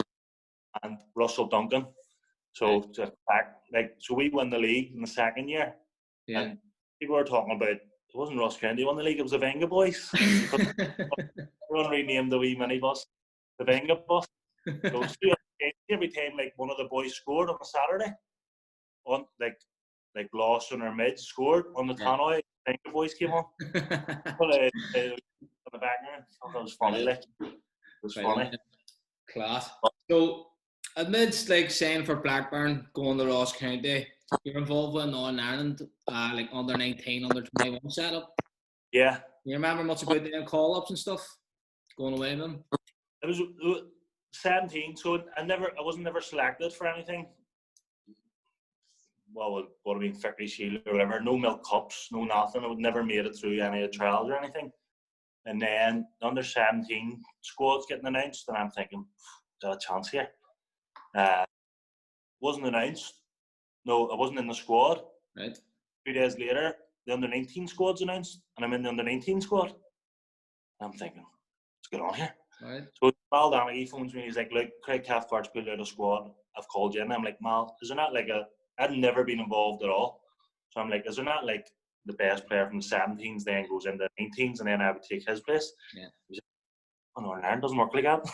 and Russell Duncan. So so we won the league in the second year. Yeah. And people were talking about, it wasn't Ross County won the league, it was the Venga boys. Everyone renamed the wee minibus the Venga bus. So every time like one of the boys scored on a Saturday, on like Lawson or Midge scored on the tannoy, Venga boys came on. On the background. I thought that was funny, like. It was funny. Class. So amidst like saying for Blackburn, going to Ross County, you're involved with Northern Ireland, like under 19, under 21 setup. Yeah. You remember much about the call ups and stuff? Going away with them? It was 17, so I wasn't never selected for anything. Well, it would have been Victory Shield or whatever. No milk cups, no nothing. I would never made it through any of the trials or anything. And then the under 17 squad's getting announced, and I'm thinking, got a chance here. Wasn't announced. No, I wasn't in the squad. Right. 2 days later, the under 19 squad's announced, and I'm in the under 19 squad. I'm thinking, let's get on here. Right. So Mal Donaghy phones me. He's like, "Look, Craig Cathcart's pulled out of squad. I've called you." And I'm like, "Mal, is there not like I'd never been involved at all. So I'm like, is there not like the best player from the 17s then goes into the 19s and then I would take his place?" Yeah. He's like, "Oh, Northern Ireland doesn't work like that."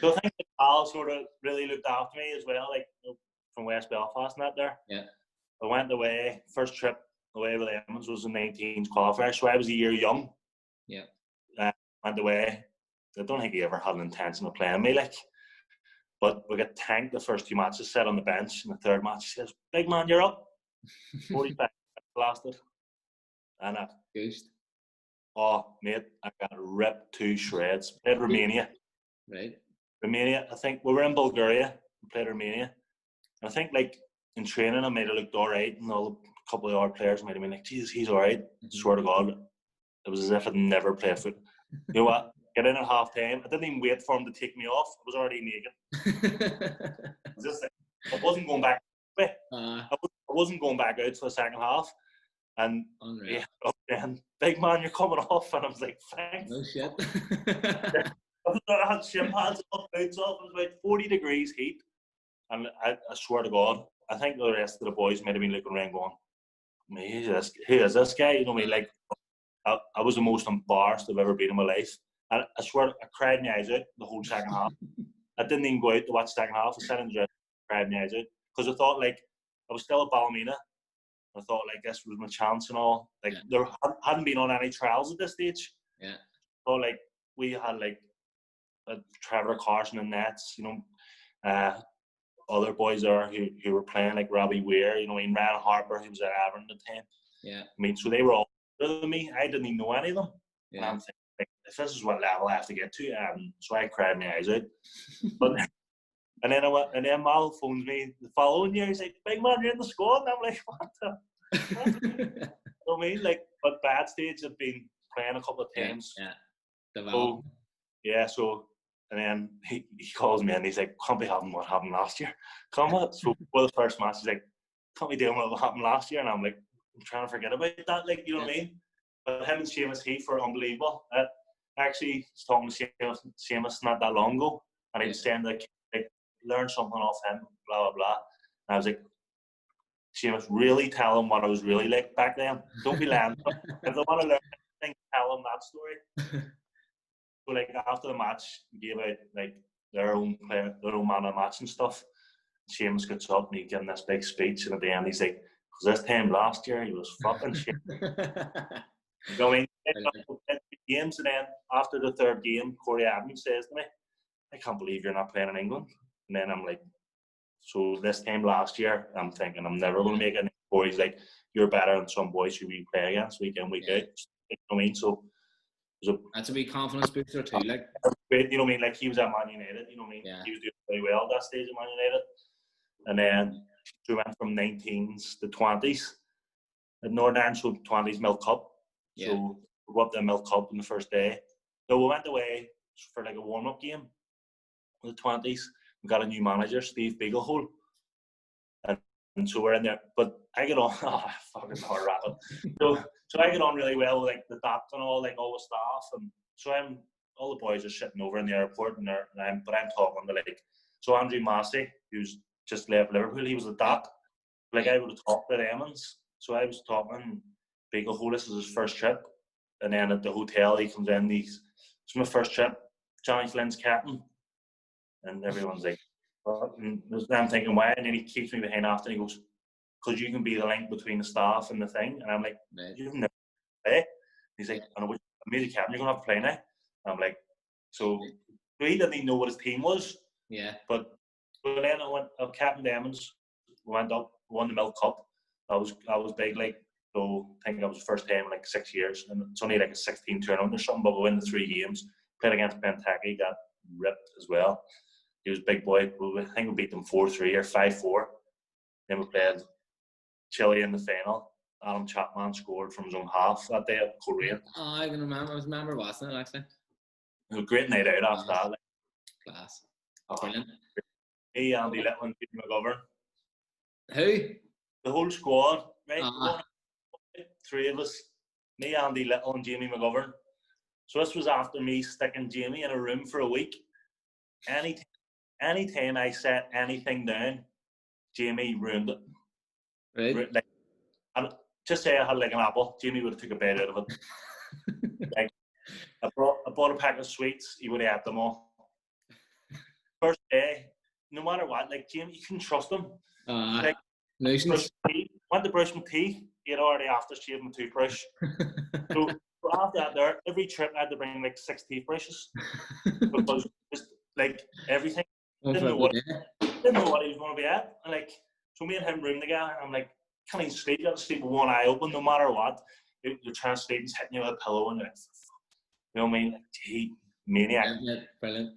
So I think Al sort of really looked after me as well, like, you know, from West Belfast and that there. Yeah. I went away, first trip away with Emmons was the 19s qualifier, so I was a year young. Yeah. Went away. I don't think he ever had an intention of playing me, like. But we got tanked the first 2 matches, set on the bench. In the third match, he says, "Big man, you're up." 45 lasted. And oh, mate, I got ripped to shreds. Played Romania. Right. Romania, I think we were in Bulgaria and played Romania. I think like in training I might have looked alright and all the couple of our players might have been like, Jesus, he's all right. Swear to God, it was as if I'd never played foot. You know what? Get in at half time. I didn't even wait for him to take me off. I was already naked. I wasn't going back. I wasn't going back out for the second half. And yeah, then big man, you're coming off, and I was like, thanks. No shit. I had shin pads off, boots off. It was about 40 degrees heat, and I swear to God, I think the rest of the boys might have been looking around going, who is this guy? You know what I mean? Like, I was the most embarrassed I've ever been in my life. And I swear, I cried my eyes out the whole second half. I didn't even go out to watch the second half. I sat in the dressing room, cried my eyes out. Because I thought, like, I was still at Ballymena. I thought, like, this was my chance and all. Like, there hadn't been on any trials at this stage. Yeah. So, like, we had, like, Trevor Carson and nets, you know, other boys there who were playing, like Robbie Weir, you know, Ryan Harper, who was at Avon at the time. Yeah. I mean, so they were all better than me. I didn't even know any of them. Yeah. And I'm thinking, like, if this is what level I have to get to, so I cried my eyes out. But and then Mal phones me the following year. He's like, "Big man, you're in the squad." And I'm like, "What the?" You know what I mean? Like, but by that stage, I've been playing a couple of times. Yeah. So, yeah. So, and then he calls me and he's like, "Can't be having what happened last year." Come on. So for the first match, he's like, "Can't be doing what happened last year." And I'm like, I'm trying to forget about that. Like, you know what I mean? But him and Seamus Heath were unbelievable. Actually, I was talking to Seamus not that long ago, and he was saying like learn something off him, blah blah blah. And I was like, Seamus, really tell him what I was really like back then. Don't be lying. If they want to learn anything, tell him that story. So like after the match, we gave out like their own man of the match and stuff. Seamus gets up and he's giving this big speech, and at the end he's like, "Because this time last year he was fucking shit." You know what I mean? Games, and then after the third game, Corey Adams says to me, "I can't believe you're not playing in England." And then I'm like, so this time last year, I'm thinking I'm never going to make it. Or he's like, "You're better than some boys who we play against week in, week out." You know what I mean? So that's a wee confidence booster too. Like, you know what I mean? Like, he was at Man United. You know what I mean? Yeah. He was doing very well at that stage at Man United. And then we went from 19s to 20s. At Northern Ireland, so 20s Milk Cup. Yeah. So we got the Milk Cup on the first day. So we went away for like a warm-up game with the 20s. We got a new manager, Steve Beaglehole. And so we're in there. But I get on, fucking hard rabbit. So I get on really well with like the doctor and all the staff. And so all the boys are sitting over in the airport, and I'm talking to like, so Andrew Massey, who's just left Liverpool, he was the doc. Like, I would have talked to Emmons. So I was talking, Beaglehole, this is his first trip. And then at the hotel, he comes in, it's my first trip. Jonny Flynn's captain. And everyone's like, what? And I'm thinking, why? And then he keeps me behind after, and he goes, because you can be the link between the staff and the thing. And I'm like, you've never play. He's like, I made a captain, you're going to have to play now. And I'm like, so he didn't even know what his team was. Yeah. But then I captained Emmons, went up, won the Milk Cup. I was big, like, so I think that was the first time in like 6 years. And it's only like a 16 tournament or something, but we win the 3 games. Played against Benteke, got ripped as well. He was a big boy. I think we beat them 4-3 or 5-4. Then we played Chile in the final. Adam Chapman scored from his own half that day at Korea. Oh, I can remember. I remember watching it actually. It was a great night out after that. Like, class. Brilliant. Me, Andy Little, and Jamie McGovern. Who? The whole squad, right? 3 of us. Me, Andy Little, and Jamie McGovern. So this was after me sticking Jamie in a room for a week. Anytime I set anything down, Jamie ruined it. Right. Like, and just say I had like an apple, Jamie would have took a bite out of it. Like, I bought a pack of sweets, he would have had them all. First day, no matter what, like, Jamie, you can trust him. Like, went to brush my teeth, he had already aftershaved my toothbrush. So after that, every trip I had to bring like 6 toothbrushes. Because just like everything. Didn't know what he was going to be at. And like, so me and him room together, I'm like, can't even sleep. You have to sleep with one eye open no matter what. You're trying to sleep, he's hitting you with a pillow, and you're like, you know what I mean? Like, gee, maniac. Yeah, brilliant.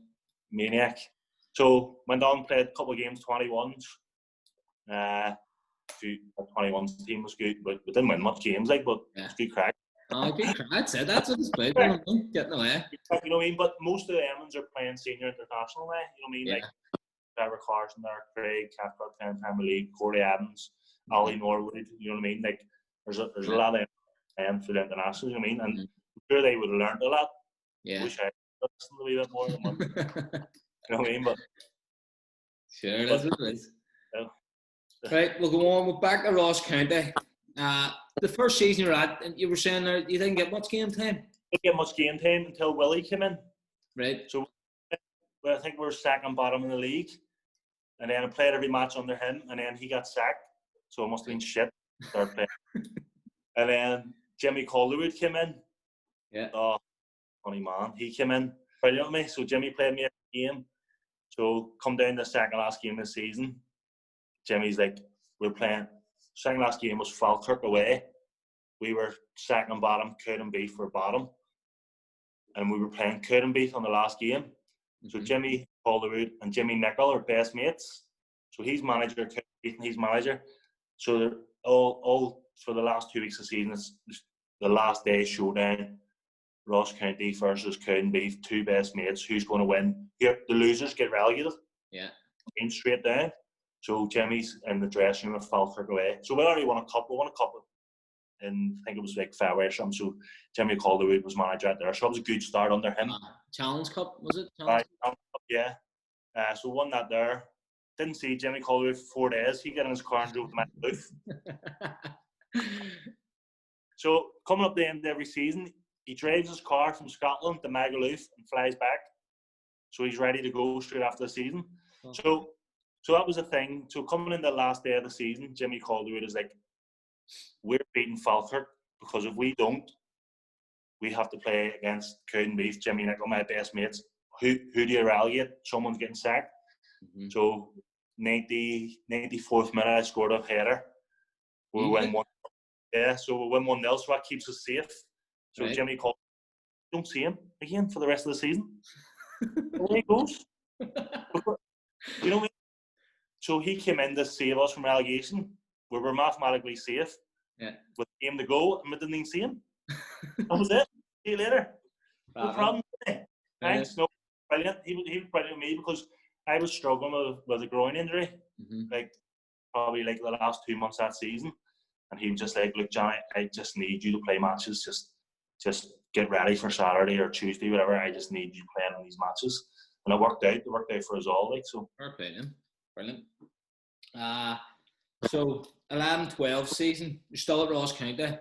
Maniac. So went on, played a couple of games, 21s. The 21's team was good, but we didn't win much games, like, but it's good crack. Oh, good crack. That's it. That's what it's about. You know what I mean? Getting away. You know what I mean? But most of the Emmons are playing senior international now. You know what I mean? Yeah. Like Trevor Carson there, Craig Cathcart playing Premier League, Corey Adams, Ollie Norwood. You know what I mean? Like there's a lot of them for the international. You know what I mean? And I'm sure they would have learned a lot. Yeah. Wish I listened a wee bit more than what. You know what I mean? But sure, that's what it is. Yeah. Right, we'll go on. We're back to Ross County. The first season you were at, and you were saying there you didn't get much game time. Didn't get much game time until Willie came in. Right. So I think we were second bottom in the league, and then I played every match under him, and then he got sacked. So it must have been shit. Third play. And then Jimmy Calderwood came in. Yeah. Oh, funny man. He came in. Brilliant with me. So Jimmy played me every game. So come down to the second last game of the season. Jimmy's like, we're playing. Second last game was Falkirk away. We were second bottom, couldn't beat for bottom. And we were playing couldn't beat on the last game. So Jimmy Calderwood and Jimmy Nicholl are best mates. So he's manager, and he's manager. So they're all for the last 2 weeks of the season, it's the last day showdown. Ross County versus Cowdenbeath, two best mates. Who's going to win? Here, the losers get relegated. Yeah. Game straight down. So Jimmy's in the dressing room with Falkirk away. So we already won a cup. We won a cup in, I think it was like February or something. So Jimmy Calderwood was manager out there. So it was a good start under him. Challenge Cup, was it? Challenge Cup, yeah. So won that there. Didn't see Jimmy Calderwood for 4 days. He got in his car and drove to Magaluf. So coming up the end of every season, he drives his car from Scotland to Magaluf and flies back. So he's ready to go straight after the season. Okay. So that was a thing. So coming in the last day of the season, Jimmy Calderwood is like, we're beating Falkirk because if we don't, we have to play against Cowdenbeath, Jimmy Nicholl, my best mates. Who do you relegate? Someone's getting sacked. So 94th minute, I scored a header. We win 1. Yeah, so we win 1-0, so that keeps us safe. So right. Jimmy Calderwood, don't see him again for the rest of the season. There he goes. You know what I mean? So he came in to save us from relegation. We were mathematically safe. Yeah. With a game to go, and we didn't even see him. That was it. See you later. No problem. Thanks. No, brilliant. He was brilliant with me because I was struggling with a groin injury, like probably like the last 2 months that season. And he was just like, look, Johnny, I just need you to play matches. Just get ready for Saturday or Tuesday, whatever. I just need you playing in these matches. And it worked out. It worked out for us all. Like so. Brilliant. So 11-12 season, you're still at Ross County.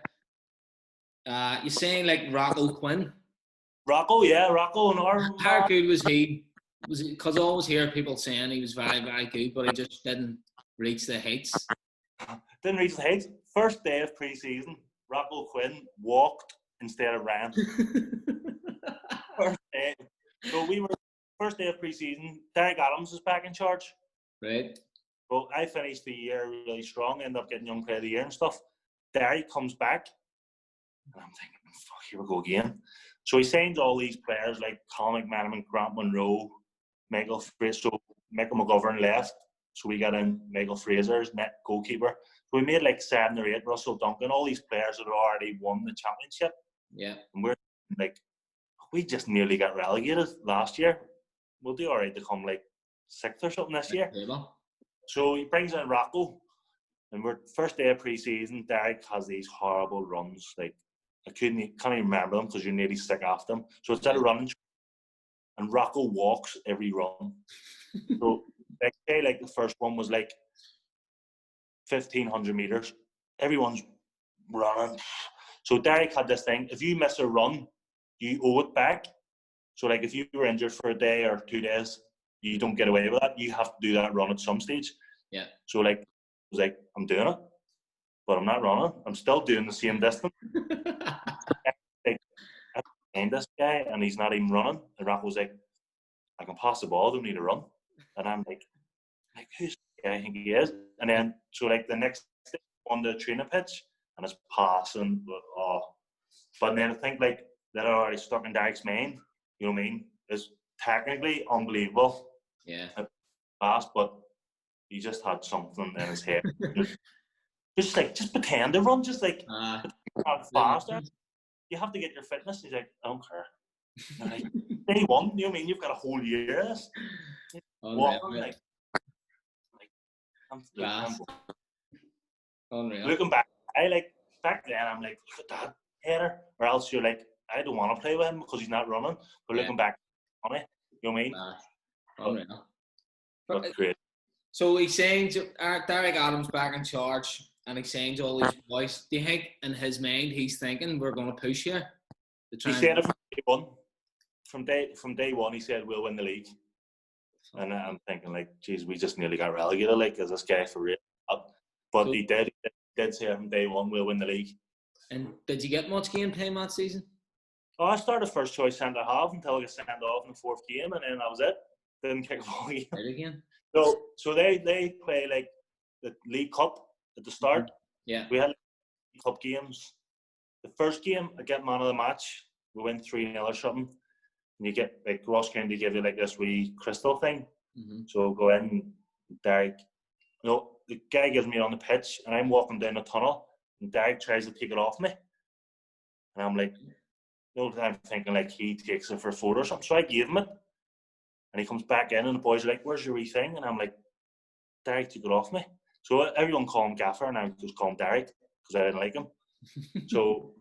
You're saying like Rocco Quinn? Rocco, yeah, Rocco. How good was he? Was it because I always hear people saying he was very, very good, but he just didn't reach the heights? Didn't reach the heights. First day of pre-season, Rocco Quinn walked instead of ran. First day. So we were first day of pre-season. Derek Adams was back in charge. Right. Well, I finished the year really strong, ended up getting Young Player of the Year and stuff. Derek comes back, and I'm thinking, fuck, here we go again. So he signs all these players like Colin McManaman, Grant Monroe, Michael Fraser. So Michael McGovern left, so we got in Michael Fraser's net goalkeeper. So we made like 7 or 8. Russell Duncan, all these players that had already won the championship. Yeah. And we're like, we just nearly got relegated last year. We'll do all right to come like 6th or something this year. So he brings in Rocco, and we're first day of pre-season. Derek has these horrible runs. Like I can't even remember them because you're nearly sick after them. So instead of running, and Rocco walks every run. So like say like the first one was like 1,500 meters. Everyone's running. So Derek had this thing: if you miss a run, you owe it back. So like if you were injured for a day or 2 days, you don't get away with that. You have to do that run at some stage. Yeah. So like, I was like, I'm doing it, but I'm not running. I'm still doing the same distance. Like, I'm behind this guy, and he's not even running. And Rocco was like, I can pass the ball. I don't need to run. And I'm like, who's the guy I think he is? And then so like the next day on the training pitch, and it's passing. But then I think like that already stuck in Derek's mind. You know what I mean? It's technically unbelievable. Yeah. Fast, but he just had something in his head. just pretend to run, just like faster. You have to get your fitness. He's like, I don't care. Like, day one, you know what I mean? You've got a whole year of this. Walking, like I'm looking back, back then, I'm like, look at that header. Or else you're like, I don't want to play with him because he's not running. But looking back on it, you know what I mean? Great. So he's saying Derek Adams back in charge, and he's saying to all these boys, do you think in his mind he's thinking we're going to push here? He said it from day one. From day one, he said we'll win the league. And I'm thinking, like, geez, we just nearly got relegated, like, is this guy for real? But he did say from day one, we'll win the league. And did you get much game time that season? Oh, I started first choice centre half until I got sent off in the fourth game, and then that was it. Didn't kick a ball again. So they play like the League Cup at the start. Yeah. We had League Cup games. The first game, I get man of the match. We win 3-0 or something. And you get, like, Ross County give you, like, this wee crystal thing. So go in, Derek. The guy gives me on the pitch, and I'm walking down the tunnel, and Derek tries to take it off me. And I'm like, I'm thinking, like, he takes it for a photo or something. So I gave him it. And he comes back in, and the boys are like, where's your wee thing? And I'm like, Derek took it off me. So everyone call him Gaffer, and I just call him Derek because I didn't like him. So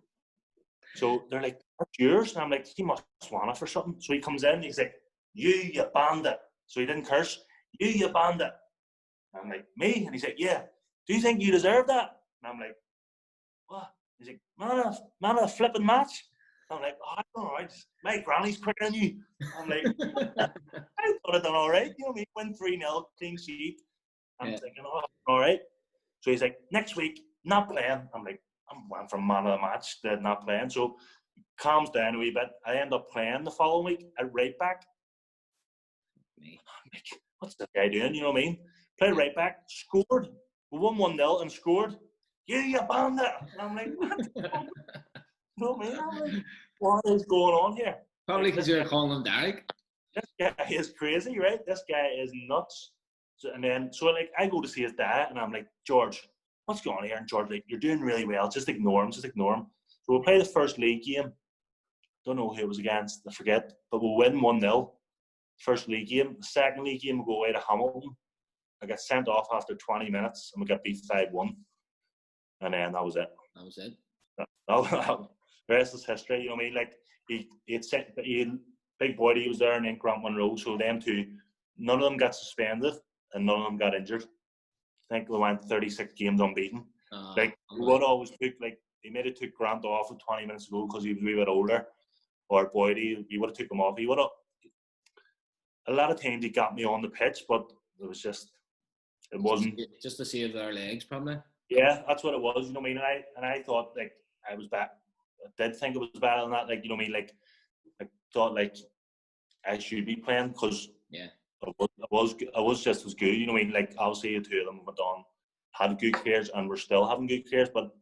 they're like, that's yours? And I'm like, he must want it for something. So he comes in, and he's like, you bandit. So he didn't curse. You bandit. And I'm like, me? And he's like, yeah. Do you think you deserve that? And I'm like, what? He's like, man of a flipping match. I'm like, oh, I don't know, my granny's quicker than you. I'm like, I thought I'd done all right. You know me, win 3-0, clean sheet. I'm thinking, oh, all right. So he's like, next week, not playing. I'm like, I'm went from man of the match to not playing. So he calms down a wee bit. I end up playing the following week at right back. I'm like, what's this guy doing? You know what I mean? Played right back, scored. We won 1-0 and scored. You bandit. And I'm like, what? You know what I mean? I'm like, what is going on here? Probably because you're calling him Derek. This guy is crazy, right? This guy is nuts. So like, I go to see his dad, and I'm like, George, what's going on here? And George, like, you're doing really well. Just ignore him. So we'll play the first league game. Don't know who it was against. I forget. But we'll win 1-0. First league game. The second league game, we'll go away to Hamilton. I got sent off after 20 minutes, and we got beat 5-1. And then that was it. The rest is history. You know what I mean? Like, he big boy, he was there, and then Grant Monroe. So them two, none of them got suspended, and none of them got injured. I think we went 36 games unbeaten. We would always took, like, they made it took Grant off 20 minutes ago because he was a wee bit older. Or Boydie, we would have took him off. He would have. A lot of times he got me on the pitch, but it wasn't. Just to save their legs, probably. Yeah, that's what it was. You know what I mean? And I thought, like, I was back. I did think it was better than that. Like, you know what I mean? Like, I thought, like, I should be playing because I was just as good. You know what I mean? Like, obviously the two of them went on, had good careers, and we're still having good careers. But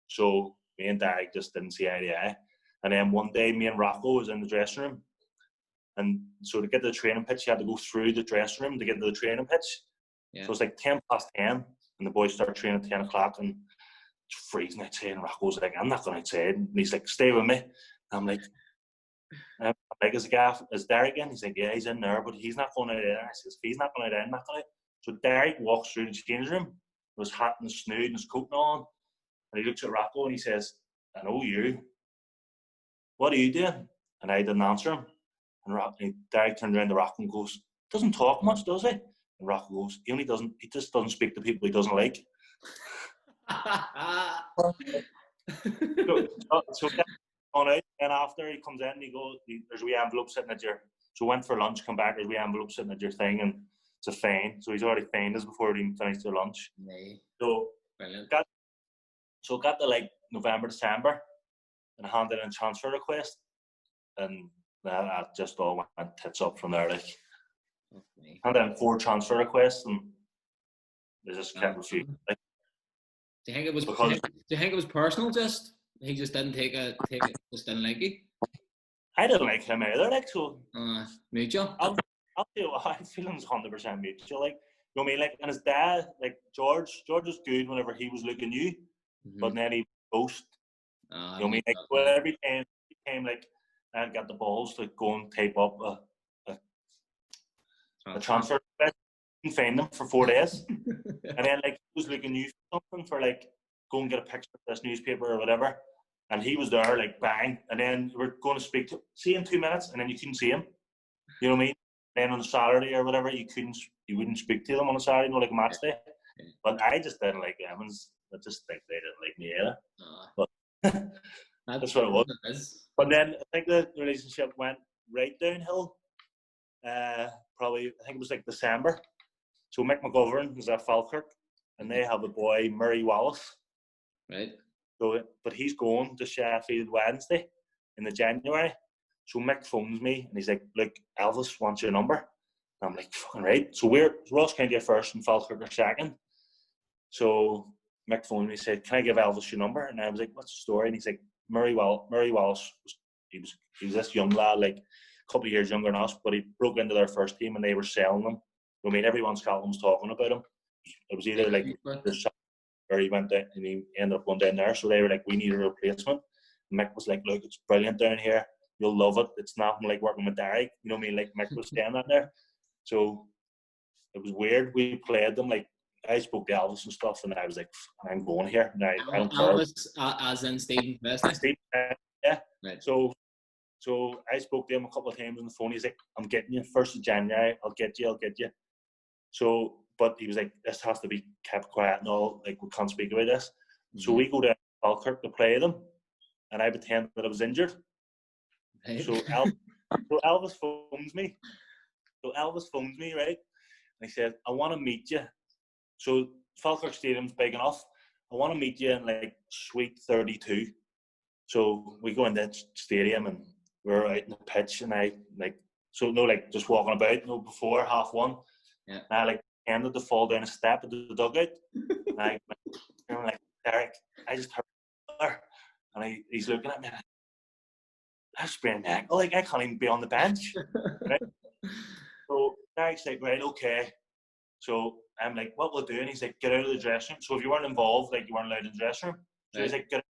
so me and Derek just didn't see eye to eye. And then one day, me and Rocco was in the dressing room, and so to get to the training pitch, you had to go through the dressing room to get to the training pitch. Yeah. So it's like 10 past 10, and the boys start training at 10 o'clock, and it's freezing outside. And Rocco's like, I'm not going outside. And he's like, stay with me. And I'm like, is Derek in? He's like, yeah, he's in there, but he's not going out there. I says, if he's not going out there, I'm not going out. So Derek walks through the change room with his hat and his snood and his coat on, and he looks at Rocco and he says, I know you. What are you doing? And I didn't answer him. And Derek turned around to Rocco and goes, doesn't talk much, does he? And Rocco goes, he just doesn't speak to people he doesn't like. so on out, and after he comes in, he goes, there's a wee envelope sitting at your, so went for lunch, come back, there's a wee envelope sitting at your thing, and it's a fine. So he's already fined us before we even finished their lunch. So got to like November, December, and handed in a transfer request, and that just all went tits up from there. Like, handed in 4 transfer requests, and they just kept refusing. Like, do you think it was personal? Just he just didn't take it. Just didn't like it. I didn't like him either. Like, so mutual. I'll tell you what, I feel it's 100% mutual. Like, know what I mean? Like, and his dad, like George was good whenever he was looking new, but then he ghost. You know what I mean? Like, well, every time, like, I got the balls to go and tape up a transfer. I couldn't find them for 4 days. And then, like, he was looking new for something for, like, go and get a picture of this newspaper or whatever. And he was there, like, bang. And then we're going to see him 2 minutes, and then you couldn't see him. You know what I mean? Then on a Saturday or whatever, you wouldn't speak to them on a Saturday, like a match day. But I just didn't like Evans. I just think they didn't like me either. But that's what it was. But then I think the relationship went right downhill. Probably, I think it was like December. So Mick McGovern was at Falkirk, and they have a boy, Murray Wallace. Right. So, but he's going to Sheffield Wednesday in the January. So Mick phones me, and he's like, "Look, Elvis wants your number." And I'm like, "Fucking right." So we're Ross County at first, and Falkirk are second. So Mick phoned me and said, "Can I give Elvis your number?" And I was like, "What's the story?" And he's like, Murray Wallace he was this young lad, like a couple of years younger than us, but he broke into their first team and they were selling him. I mean, everyone Scotland was talking about him. It was either like or he went down and he ended up going down there. So they were like, "We need a replacement." And Mick was like, "Look, it's brilliant down here. You'll love it. It's nothing like working with Derek." You know what I mean? Like Mick was saying that there. So it was weird. We played them, like, I spoke to Elvis and stuff, and I was like, "I'm going here. Now, I don't care." Elvis, as in Stephen Preston? Yeah. Right. So I spoke to him a couple of times on the phone. He's like, "I'm getting you 1st of January. I'll get you. So, but he was like, "This has to be kept quiet and all. Like, we can't speak about this." So we go to Falkirk to play them, and I pretend that I was injured. Right. So Elvis phones me. Right? And he said, "I want to meet you." So Falkirk Stadium's big enough. "I want to meet you in like Suite 32. So we go into the stadium and we're out in the pitch, and I just walking about, before 1:30. Yeah. And I like ended to fall down a step at the dugout. And I'm like, "Derek, I just hurt her." And he's looking at me, like, "I sprained my ankle. Like, I can't even be on the bench." Right? So Derek's like, "Right, okay." So I'm like, "What we'll do?" And he's like, "Get out of the dressing room." So if you weren't involved, like, you weren't allowed in the dressing room. So he's like, "Get out."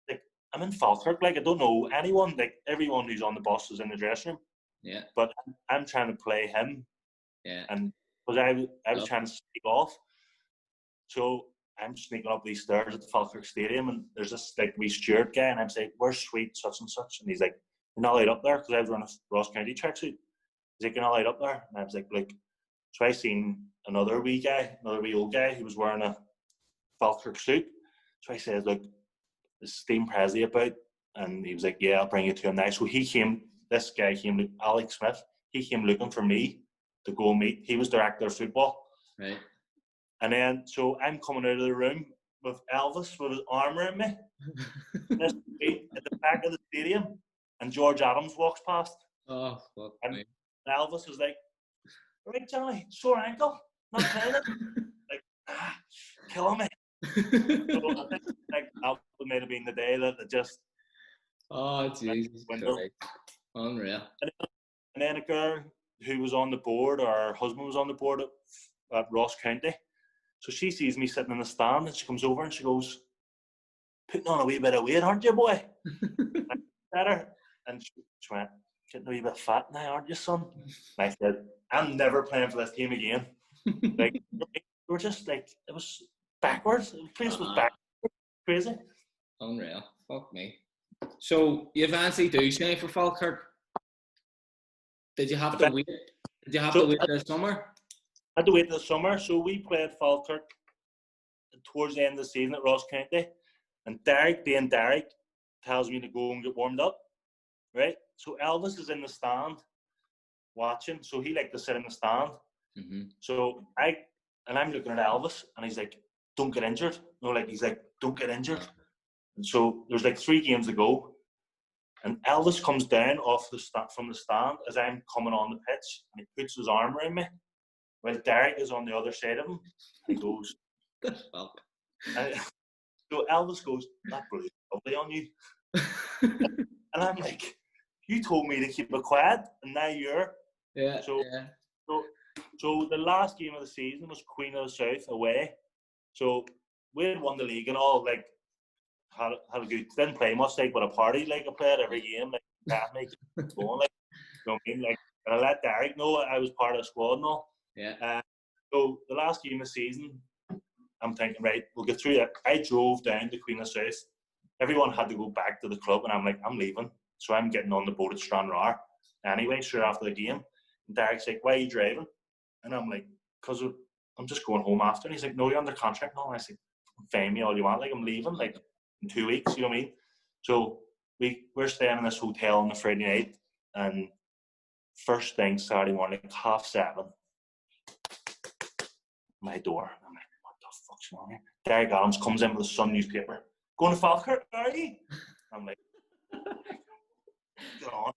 Like, I'm in Falkirk, like, I don't know anyone. Like, everyone who's on the bus is in the dressing room. Yeah. But I'm trying to play him. Yeah. And because I was trying to sneak off. So I'm sneaking up these stairs at the Falkirk Stadium, and there's this like wee steward guy, and I'm saying, "Where's Suite such and such?" And he's like, "You're not allowed up there," because I was wearing a Ross County tracksuit. He's like, "You're not allowed up there." And I was like, "Look." So I seen another wee old guy who was wearing a Falkirk suit. So I said, "Look, is Steve Presley about?" And he was like, "Yeah, I'll bring you to him now." So this guy came, Alex Smith, he came looking for me to go meet. He was director of football. Right. And then, so I'm coming out of the room with Elvis with his arm around me. This at the back of the stadium, and George Adams walks past. Oh, fuck. And Elvis was like, "Right, Johnny, sore ankle, not playing it." Like, killing me. So I think like that might have been the day that it just. Oh, Jesus. Unreal. And then a girl who was on the board, or her husband was on the board at Ross County. So she sees me sitting in the stand, and she comes over and she goes, "Putting on a wee bit of weight, aren't you, boy?" I said her, and she went, "Getting a wee bit fat now, aren't you, son?" And I said, "I'm never playing for this team again." Like, we were just like, it was backwards. The place was backwards. Crazy. Unreal. Fuck me. So you eventually do sign for Falkirk. Did you have to wait? Did you have to wait this summer? I had to wait this summer. So we played Falkirk towards the end of the season at Ross County, and Derek tells me to go and get warmed up. Right. So Elvis is in the stand watching. So he liked to sit in the stand. Mm-hmm. So I'm looking at Elvis, and he's like, "Don't get injured." He's like, "Don't get injured." And so there's like 3 games to go, and Elvis comes down from the stand as I'm coming on the pitch, and he puts his arm around me, while Derek is on the other side of him. And he goes, so Elvis goes, "That blew lovely on you." And I'm like, "You told me to keep it quiet, and now you're." Yeah. So So the last game of the season was Queen of the South away. So we had won the league and all, like, had a good, didn't play much, like, but a party, like, I played every game, like, that make it going, like, you know what I mean? Like, and I let Derek know I was part of the squad and all. Yeah. So the last game of the season, I'm thinking, right, we'll get through it. I drove down to Queen of the South. Everyone had to go back to the club, and I'm like, I'm leaving. So I'm getting on the boat at Stranraer anyway, straight after the game. And Derek's like, why are you driving? And I'm like, because I'm just going home after. And he's like, no, you're under contract now. And I said, fine me all you want. Like, I'm leaving, like, in 2 weeks, you know what I mean? So we're staying in this hotel on the Friday night, and first thing Saturday morning, 7:30, my door. I'm like, what the fuck's wrong here? Derek Adams comes in with the Sun newspaper. Going to Falkirk, are you? I'm like, get on.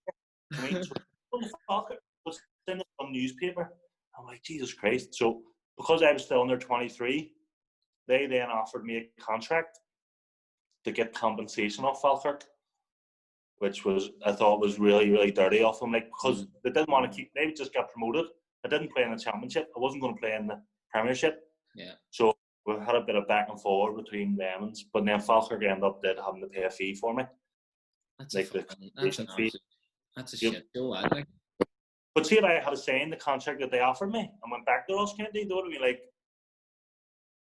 I mean, so going to Falkirk, what's in the Sun newspaper? I'm like, Jesus Christ. So because I was still under 23, they then offered me a contract to get compensation off Falkirk, which was, I thought was really, really dirty of them. Like, because they didn't want to keep, they just got promoted. I didn't play in the Championship. I wasn't going to play in the Premiership. Yeah. So we had a bit of back and forward between them, but then Falkirk ended up having to pay a fee for me. That's like that's a shit show, like. But see, if I had signed the contract that they offered me and went back to Ross County, they would have been like,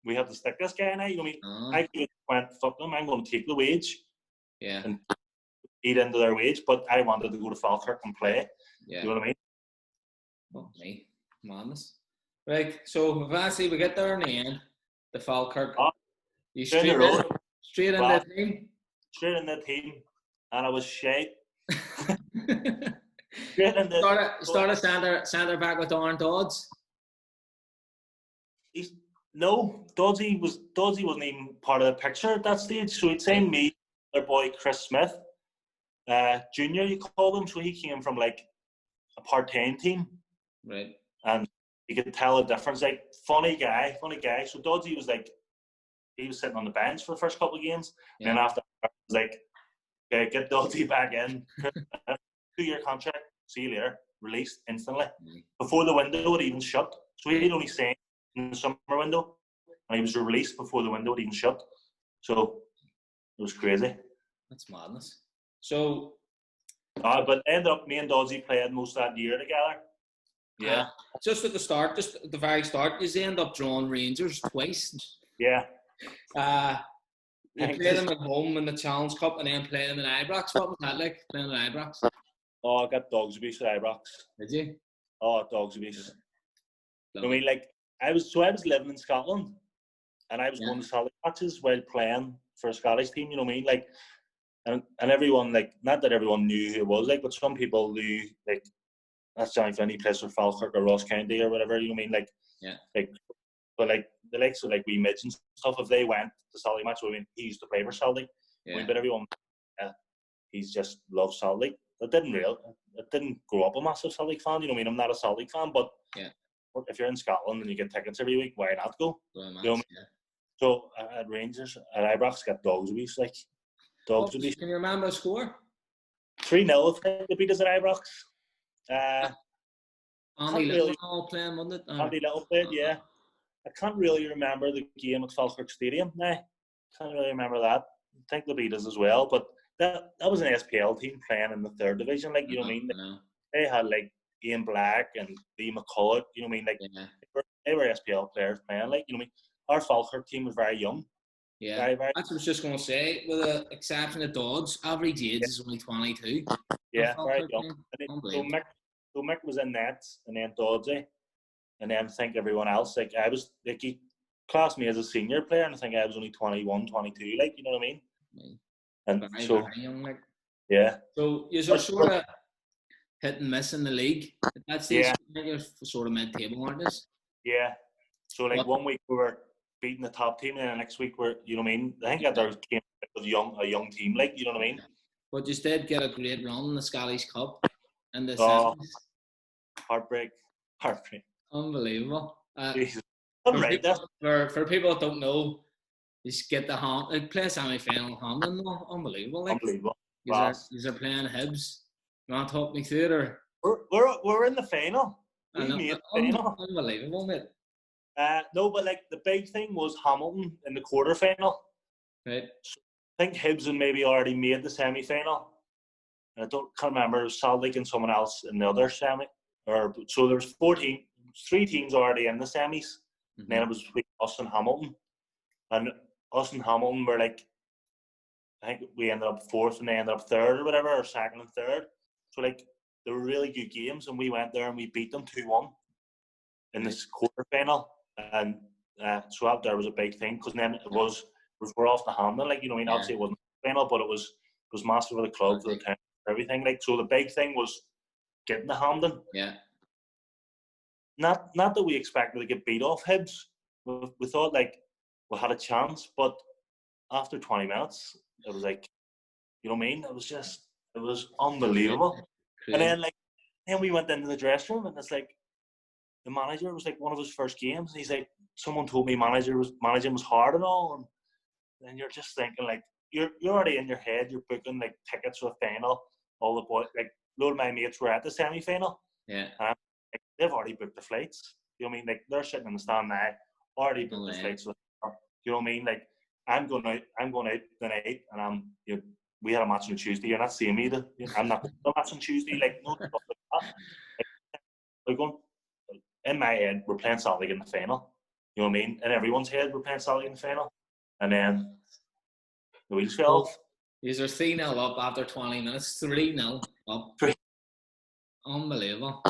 we have to stick this guy now. You know what I mean? I could have went, fuck them, I'm going to take the wage. Yeah. And eat into their wage, but I wanted to go to Falkirk and play. Yeah. You know what I mean? Oh, me. Madness. Right, so eventually we get there in the end, the Falkirk. You straight in the team? Straight in the team, and I was shite. Started centre back with Darren Dodds. Doddsy wasn't even part of the picture at that stage. So he'd seen me, their boy Chris Smith, junior, you call him. So he came from like a part-time team, right? And you could tell the difference. Like funny guy. So Doddsy was like, he was sitting on the bench for the first couple of games, and then after I was like, okay, get Doddsy back in. 2-year contract. See you later. Released instantly before the window had even shut. So he'd only signed in the summer window, and he was released before the window had even shut. So it was crazy. That's madness. So, but ended up me and Doddsy played most of that year together. Yeah. Just at the very start, you end up drawing Rangers twice. Yeah. You played them at home in the Challenge Cup, and then played them in Ibrox. What was that like, playing in Ibrox? Oh, I got dogs abuse at Ibrox. Did you? Oh, dogs abuse. I mean, like, I was living in Scotland, and I was going to Celtic matches while playing for a Scottish team, you know what I mean? Like, and everyone, like, not that everyone knew who it was, like, but some people knew, like, that's Jonny Flynn, he plays for Falkirk or Ross County or whatever, you know what I mean? Like, like, but like, the likes of, like, wee mids and stuff, if they went to Celtic match, I mean, he used to play for Celtic. I mean, but everyone, he's just loves Celtic. I didn't grow up a massive Celtic fan, you know what I mean? I'm not a Celtic fan, but if you're in Scotland and you get tickets every week, why not go? You know what I mean? So at Rangers, at Ibrox, got dogs abuse, like dogs abuse. Can you remember the score? 3-0, I think they beat us at Ibrox. Andy Little playing, wasn't it? Andy Little played, yeah. I can't really remember the game at Falkirk Stadium. No, can't really remember that. I think they beat us as well, but that was an SPL team playing in the 3rd division, like, you know what I mean? They had like Ian Black and Lee McCullough, you know what I mean? Like they were SPL players playing, like, you know what I mean? Our Falkirk team was very young. Yeah, that's what I was just going to say. With the exception of Dodds, average age is only 22. Yeah, very young. So Mick was in that, and then Doddsy, and then I think everyone else. Like I was, like he classed me as a senior player, and I think I was only 21, 22. Like, you know what I mean? And very, so, very young, like. Yeah. So you're sort of hit and miss in the league at that stage. Yeah. You're sort of mid-table, aren't you? Yeah. So like 1 week we were beating the top team, and the next week we're, you know what I mean? I think that there came with a young team, like, you know what I mean? But you did get a great run in the Scottish Cup and the heartbreak. Unbelievable. For people that don't know, you just get the play semi-final Hampden. Unbelievable. Like, unbelievable. You're playing Hibs. You want to talk me through it, or? We're in the final, We made the final. Unbelievable, mate. No, but like the big thing was Hamilton in the quarter-final. Right. So I think Hibs maybe already made the semi-final. And can't remember, it was Celtic and someone else in the other semi. So there was 3 teams already in the semis. And then it was between us and Hamilton. And us and Hamilton were like, I think we ended up 4th and they ended up 3rd or whatever, or 2nd and 3rd. So like, they were really good games, and we went there and we beat them 2-1 in this quarter-final. And so that there was a big thing, because then we're off the Hampden, like, you know what I mean? Yeah. Obviously it wasn't a final, but it was massive for the club, for the town, for everything. Like, so the big thing was getting the Hampden. Yeah. Not that we expected to get beat off Hibs. We thought like we had a chance, but after 20 minutes, it was like, you know what I mean? It was unbelievable. Crazy. And then we went into the dressing room, and it's like, the manager was like one of his first games, and he's like, someone told me managing was hard and all, and then you're just thinking like, you're already in your head, you're booking like tickets for the final. All the boys, like a lot of my mates were at the semi-final. Yeah. And like, they've already booked the flights. You know what I mean? Like, they're sitting in the stand now, already booked the flights. You know what I mean? Like, I'm going out tonight, and we had a match on Tuesday. You're not seeing me. I'm not going to the match on Tuesday. Like, no stuff like that. Like, we're going, in my head, we're playing Celtic in the final. You know what I mean? In everyone's head, we're playing Celtic in the final. And then the wheels fell off. These are 3-0 up after 20 minutes. 3-0 up. Unbelievable.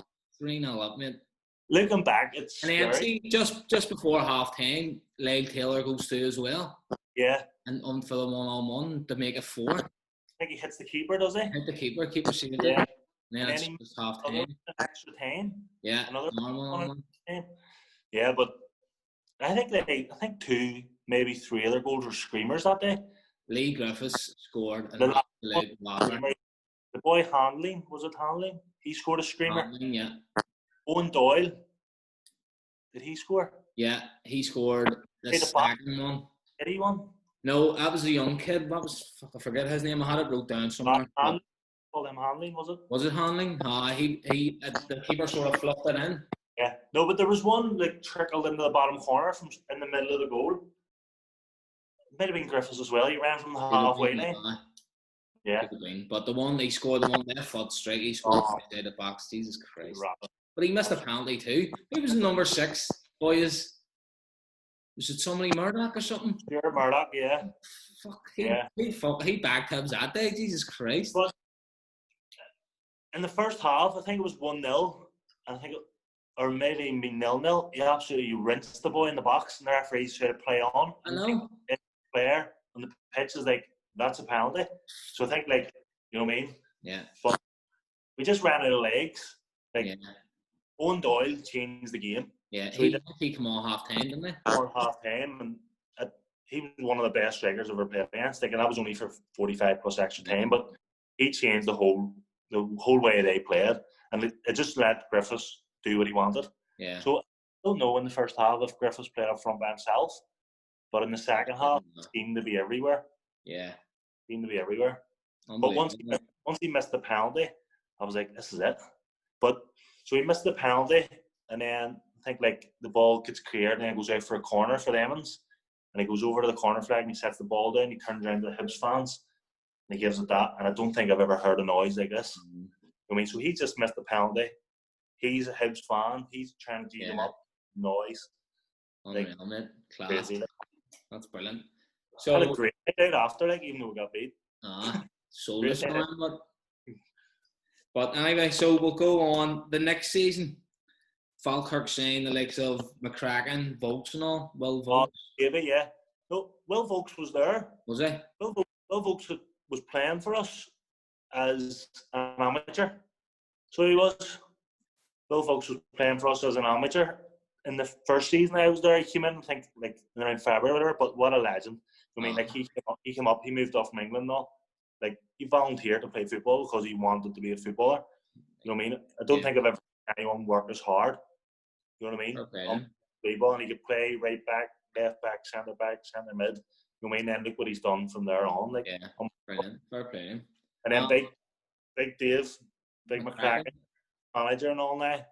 3-0 up, mate. Looking back, it's and then scary. See, just before half time, Lyle Taylor goes through as well. Yeah. And on for the 1-on-1 to make it 4. I think he hits the keeper, does he? Hit the keeper saved it. Yeah. And then it's half time. An extra time. Yeah. Another 1-on-1. Yeah, but I think 2, maybe 3 other goals were screamers that day. Lee Griffiths scored an absolute whopper. The boy Handling, was it Handling? He scored a screamer. Handling, yeah. Owen Doyle, did he score? Yeah, he scored the second one. Did he won? No, that was a young kid. I forget his name. I had it wrote down somewhere. Called him Handling, was it? Was it Handling? He the keeper sort of fluffed it in. Yeah. No, but there was one like trickled into the bottom corner from in the middle of the goal. It might have been Griffiths as well. He ran from the halfway line. Yeah. But the one he scored, the one left foot straight, he scored outside the box. Jesus Christ. But he missed a penalty too. He was number 6, boys. Was it somebody Murdoch or something? Sure, Murdoch, yeah. He backed Hibs that day. Jesus Christ. But in the first half, I think it was 1-0. Or maybe even 0-0. He absolutely rinsed the boy in the box, and the referee said to play on. I know. The player on the pitch is like, that's a penalty. So I think, like, you know what I mean? Yeah. But we just ran out of legs. Like, Owen Doyle changed the game. Yeah, so he came on half time, didn't he? On half time, and he was one of the best strikers I've ever played against. Like, and that was only for 45 plus extra time, but he changed the whole way they played, and it just let Griffiths do what he wanted. Yeah. So I don't know in the first half if Griffiths played up front by himself, but in the second half, he seemed to be everywhere. Yeah. Seemed to be everywhere. But once he missed the penalty, I was like, this is it. But so he missed the penalty, and then I think like the ball gets cleared, and then it goes out for a corner for the Emmons, and he goes over to the corner flag and he sets the ball down. He turns around to the Hibs fans and he gives it that. And I don't think I've ever heard a noise like this. I mean, so he just missed the penalty. He's a Hibs fan. He's trying to G him up. Noise. Unreal, mate. Class. Crazy. That's brilliant. So had a great night out after, like, even though we got beat. Soulless man, but anyway, so we'll go on the next season. Falkirk saying the likes of McCracken, Volks and all. Will Volks. Yeah. No, Will Volks was there. Was he? Will Volks was playing for us as an amateur. So he was. Will Volks was playing for us as an amateur. In the first season I was there, he came in, I think, like around February or whatever, but what a legend. I mean, like, he came up, he moved off from England now. Like, he volunteered to play football because he wanted to be a footballer. You know what I mean? I don't think I've ever seen anyone work as hard. You know what I mean? And he could play right back, left back, centre mid. You know what I mean? And look what he's done from there on. Like, brilliant. Fair play. And then Big Dave, Big McCracken, manager and all now.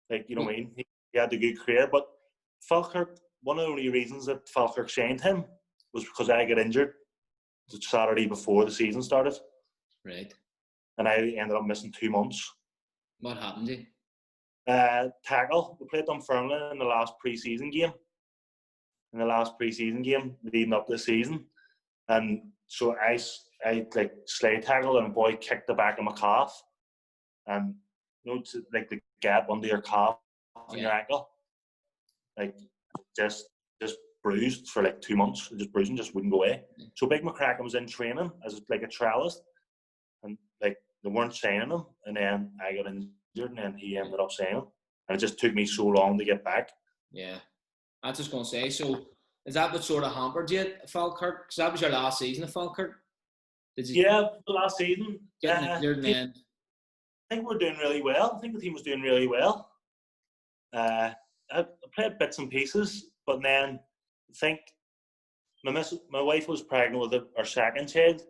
Like, you know what I mean? He had a good career, but Falkirk, one of the only reasons that Falkirk signed him was because I got injured the Saturday before the season started. Right. And I ended up missing 2 months. What happened to you? Tackle. We played Dunfermline in the last pre-season game. Leading up this season. And so I like slay tackled and a boy kicked the back of my calf. And you know, like the gap under your calf and your ankle. Like just bruised for like 2 months. Just bruising, just wouldn't go away. So Big McCracken was in training as like a trialist. And like they weren't signing him. And then I got injured and then he ended up signing him. And it just took me so long to get back. Yeah. I was just going to say, so is that what sort of hampered you at Falkirk? Because that was your last season at Falkirk. Yeah, the last season. I think we're doing really well. I think the team was doing really well. I played bits and pieces, but then I think my wife was pregnant with our second child,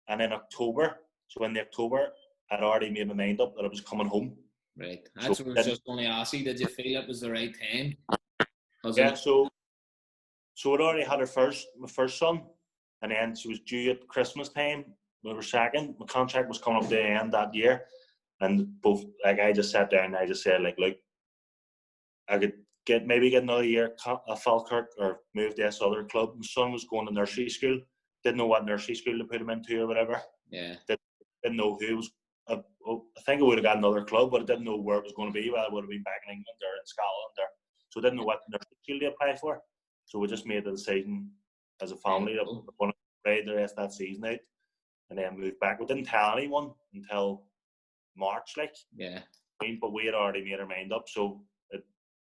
and in October, so in October, I'd already made my mind up that I was coming home. Right. That's what I was just going to ask you. Did you feel it was the right time? Yeah, so I'd already had my first son, and then she was due at Christmas time. We were second. My contract was coming up to the end that year, and both like I just sat down and I just said like, look, I could get another year at Falkirk or move to this other club. My son was going to nursery school. Didn't know what nursery school to put him into or whatever. Yeah. Didn't know who was. I think I would have got another club, but I didn't know where it was going to be. Well, I would have been back in England or in Scotland or. So I didn't know what nursery school to apply for. So we just made the decision as a family that we were going to play the rest of that season out and then move back. We didn't tell anyone until March, like. Yeah. But we had already made our mind up. So in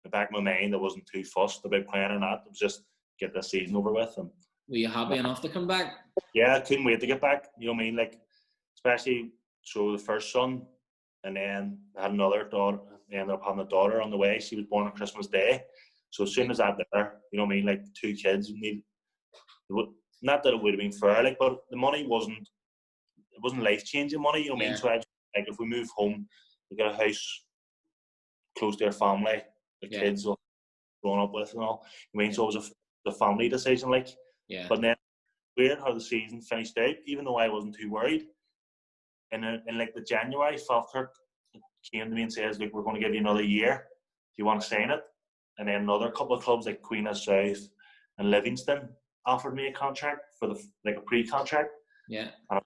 the back of my mind, I wasn't too fussed about playing or not. It was just get the season over with. And were you happy enough to come back? Yeah, I couldn't wait to get back. You know what I mean? Like, especially so the first son, and then I had another daughter. I ended up having a daughter on the way. She was born on Christmas Day. So as soon as that there, you know what I mean? Like 2 kids not that it would have been fair, like, but the money wasn't life changing money. You know what I mean? So I like if we move home, we get a house close to our family, the kids will grown up with and all. I mean, so it was a family decision, like. Yeah. But then weird how the season finished out, even though I wasn't too worried. In like the January, Falkirk came to me and says, look, we're going to give you another year. Do you want to sign it? And then another couple of clubs like Queen of South and Livingston offered me a contract for a pre-contract. Yeah. And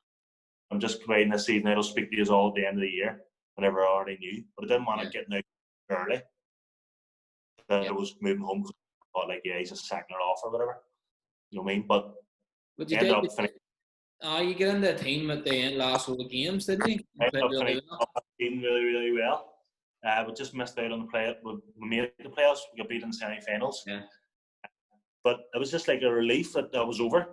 I'm just waiting this season. I'll speak to you all at the end of the year, whenever I already knew. But I didn't want to get out early. That I was moving home because I thought, like, he's just sacking it off or whatever. You know what I mean? But you ended up finishing. You get into the team at the end last of the games, didn't you? I ended up finishing really, really well. We just missed out on the play. We made the playoffs. We got beat in the semi-finals. Yeah. But it was just like a relief that was over.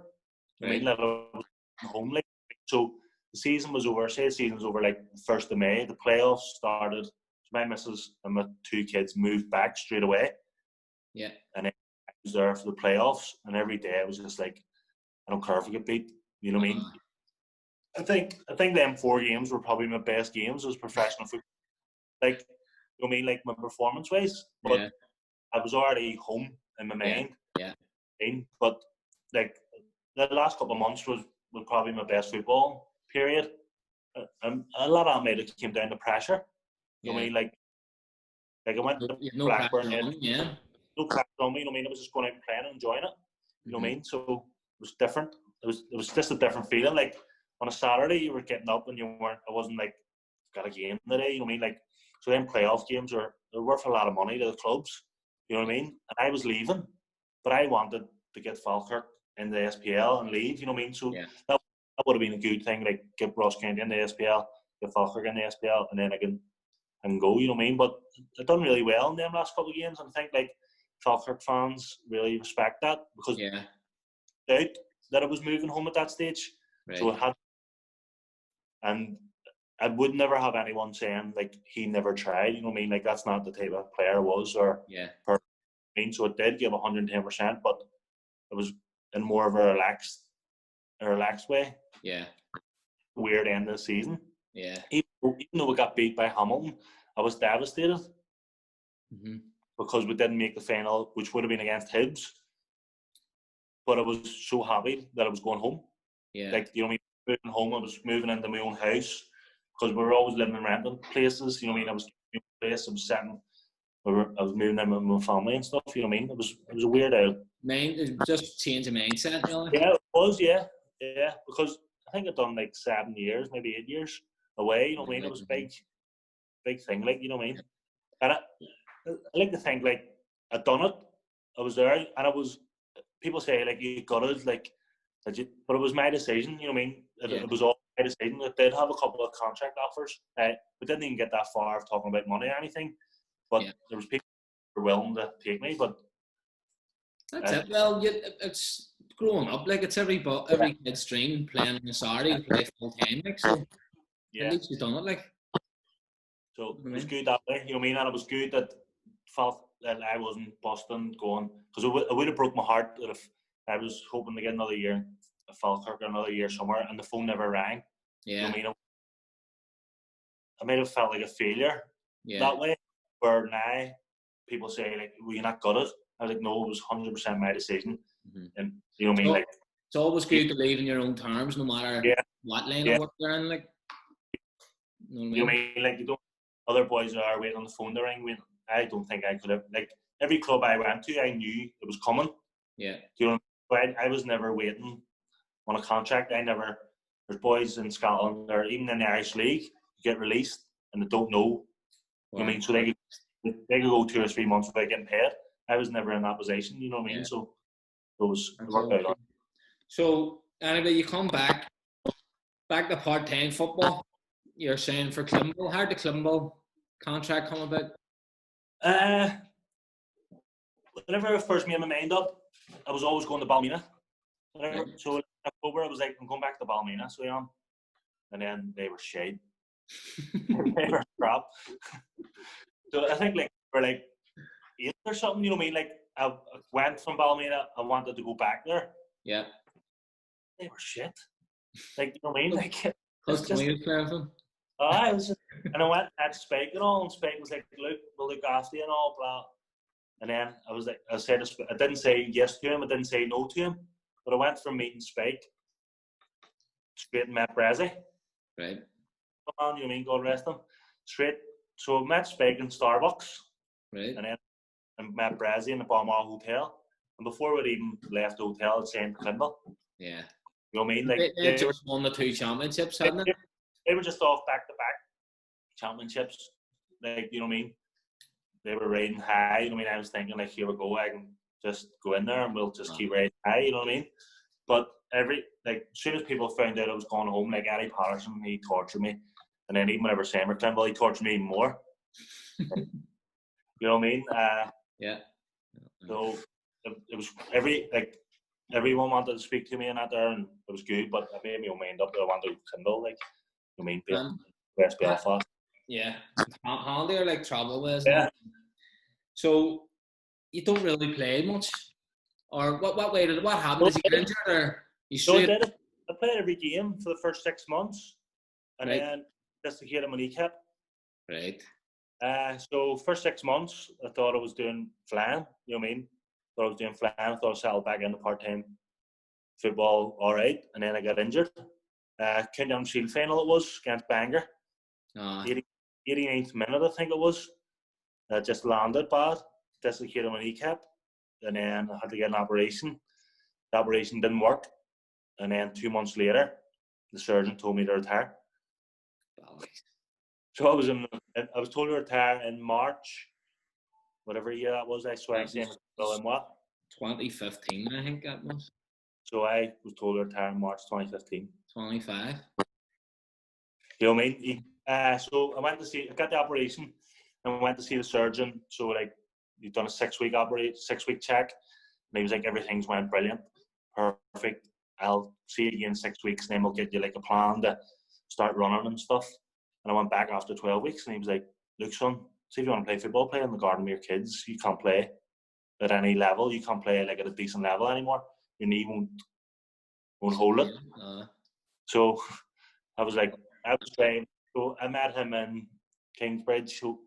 Right. I mean, that I was home. Like, so the season was over. Say the season was over like the 1st of May. The playoffs started. So my missus and my 2 kids moved back straight away. Yeah. And I was there for the playoffs. And every day I was just like, I don't care if we get beat. You know what I mean? I think them 4 games were probably my best games as professional football. Like, you know what I mean? Like my performance wise. But I was already home in my mind. Yeah. But like the last couple of months was probably my best football period. And a lot of it might have came down to pressure. You know what I mean? Like I went to Blackburn. No pressure on me. You know what I mean? I was just going out and playing and enjoying it. You know what I mean? So it was different. It was just a different feeling. Like on a Saturday, you were getting up and I wasn't like, got a game today. You know what I mean? Like, so then playoff games they're worth a lot of money to the clubs. You know what I mean? And I was leaving, but I wanted to get Falkirk in the SPL and leave. You know what I mean? So that would have been a good thing. Like get Ross County in the SPL, get Falkirk in the SPL, and then I can go. You know what I mean? But I've done really well in them last couple of games, and I think like Falkirk fans really respect that because doubt that I was moving home at that stage. Right. So it had, and I would never have anyone saying like he never tried. You know what I mean? Like that's not the type of player I was or so it did give 110%, but it was in more of a relaxed way. Yeah. Weird end of the season. Yeah. Even though we got beat by Hamilton, I was devastated. because we didn't make the final, which would have been against Hibs. But I was so happy that I was going home. Yeah. Like, you know what I mean? Moving home, I was moving into my own house because we were always living in rented places. You know what I mean? I was in a place, I was setting, I was moving in with my family and stuff. You know what I mean? It was a weird out. Just change of mindset, really. Yeah, it was. Yeah. Because I think I'd done like 7 years, maybe 8 years away. You know what I mean? It was a big thing. Like, you know what I mean? And I like to think like I'd done it. I was there, and I was. People say like you got it, like, but it was my decision. You know what I mean? It was all my decision. I did have a couple of contract offers. We didn't even get that far of talking about money or anything. But there was people who were willing to take me. But that's it. Well, it's growing up. Like, it's every kid's dream playing in a Saturday to play full time. Like, so at least you've done it. Like, so it was good that way. You know what I mean? And it was good that that I wasn't busting going, because it would have broke my heart that if I was hoping to get another year at Falkirk or another year somewhere, and the phone never rang. Yeah. You know what I mean? I might have felt like a failure that way. Where now people say like, "Well, you're not good at it." I was like, "No, it was 100% my decision." And you know what I mean? Like, it's always good to leave in your own terms, no matter what line of work you're in. Like, you know what I mean? Like, you don't. Other boys are waiting on the phone to ring. I don't think I could have. Like, every club I went to, I knew it was coming. Yeah. You know, I was never waiting on a contract. There's boys in Scotland or even in the Irish League get released and they don't know. You know what I mean? So they could go 2 or 3 months without getting paid. I was never in that position. You know what I mean? So it worked out. So anyway, you come back to part-time football. You're saying for Climble. How did the Climble contract come about? Whenever I first made my mind up, I was always going to Ballymena. So in October, I was like, I'm going back to Ballymena, so I am. And then they were shade. They were crap. So I think like for like 8 or something, you know what I mean? Like, I went from Ballymena, I wanted to go back there. Yeah. They were shit. Like, you know what I mean? Like, Close to me playing them. I was just, and I went at Spike and all, and Spike was like, "Look, we'll look after you and all, blah." And then I was like, I didn't say yes to him, I didn't say no to him, but I went from meeting Spike straight and met Brazzy. Right. Come on, you know what I mean? God rest him. Straight. So I met Spike in Starbucks. Right. And then I met Brazzy in the Ballymena Hotel. And before we'd even left the hotel, I'd seen Climble. Yeah. You know what I mean? Like, they just won the 2 championships, hadn't they? They were just off back-to-back championships. Like, you know what I mean? They were riding high. You know what I mean? I was thinking, like, here we go. I can just go in there and we'll just keep riding high. You know what I mean? But as soon as people found out I was going home, like Eddie Patterson, he tortured me. And then even whenever Sam Climble, he tortured me even more. You know what I mean? Yeah. So it was everyone wanted to speak to me and that there, and it was good. But I made my own mind up that I wanted to Climble, like, you know what I mean? West Belfast. Yeah. Handy or like travel with. Yeah. So you don't really play much, or what happened? Did you get injured, or you straight? No, I played every game for the first 6 months, and then dislocated my kneecap. Right. So first 6 months, I thought I was doing flying. You know what I mean? Thought I was doing flying. I thought I settled back into part-time football, all right. And then I got injured. County Shield final it was against Bangor. 89th minute, I think it was. Just landed bad, dislocated my kneecap, and then I had to get an operation. The operation didn't work, and then 2 months later, the surgeon told me to retire. So I was told to retire in March, whatever year that was. I swear, in what? 2015, I think that was. So I was told to retire in March 2015. 25. You know what I mean? So I got the operation, and I went to see the surgeon. So like, he'd done a 6-week check, and he was like, everything's went brilliant, perfect. I'll see you again in 6 weeks, and then we'll get you like a plan to start running and stuff. And I went back after 12 weeks, and he was like, "Look, son, see if you want to play in the garden with your kids. You can't play at any level. You can't play like at a decent level anymore. Your knee won't hold it." So I was like, I was playing. So I met him in Kingsbridge. So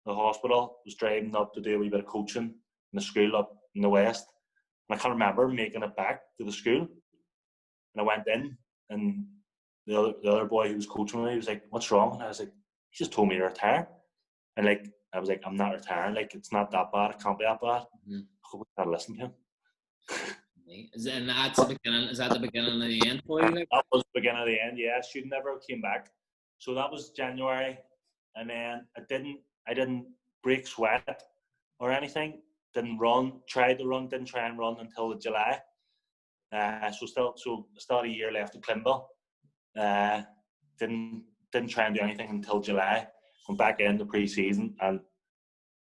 the hospital, was driving up to do a wee bit of coaching in the school up in the west. And I can't remember making it back to the school. And I went in, and the other boy who was coaching me was like, "What's wrong?" And I was like, "He just told me to retire." And like, I was like, "I'm not retiring. Like, it's not that bad. It can't be that bad." I hope I can't listen to him. Is that the beginning of the end for you? Like? That was the beginning of the end. Yeah, she never came back. So that was January, and then I didn't break sweat or anything. Didn't run. Tried to run. Didn't try and run until July. So still had a year left at Clinville. Didn't try and do anything until July. Went back into pre-season, and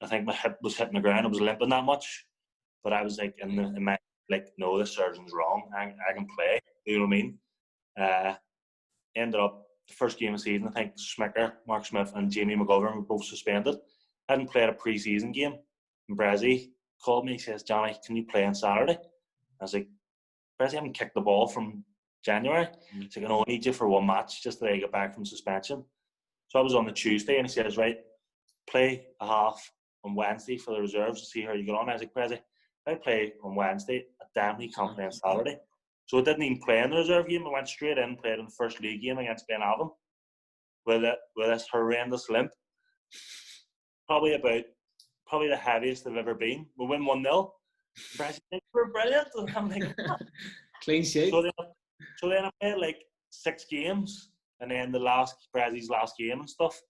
I think my hip was hitting the ground. I was limping that much, but I was like in my like, no, this surgeon's wrong. I can play. You know what I mean? Ended up the first game of the season. I think Smicker, Mark Smith, and Jamie McGovern were both suspended. Hadn't played a pre-season game. And Brezzy called me. He says, "Johnny, can you play on Saturday?" I was like, "Brezzy, I haven't kicked the ball from January." He's like, "I need you for one match just till I get back from suspension." So I was on the Tuesday, and he says, "Right, play a half on Wednesday for the reserves to see how you get on." I was like, "Brezzy, I play on Wednesday. I definitely can't play on Saturday." So I didn't even play in the reserve game. I went straight in, played in the first league game against Glenavon with this horrendous limp. Probably the heaviest I've ever been. We win 1-0. We're brilliant. And I'm like, clean sheet. So then I played like 6 games, and then Brazzy's last game and stuff,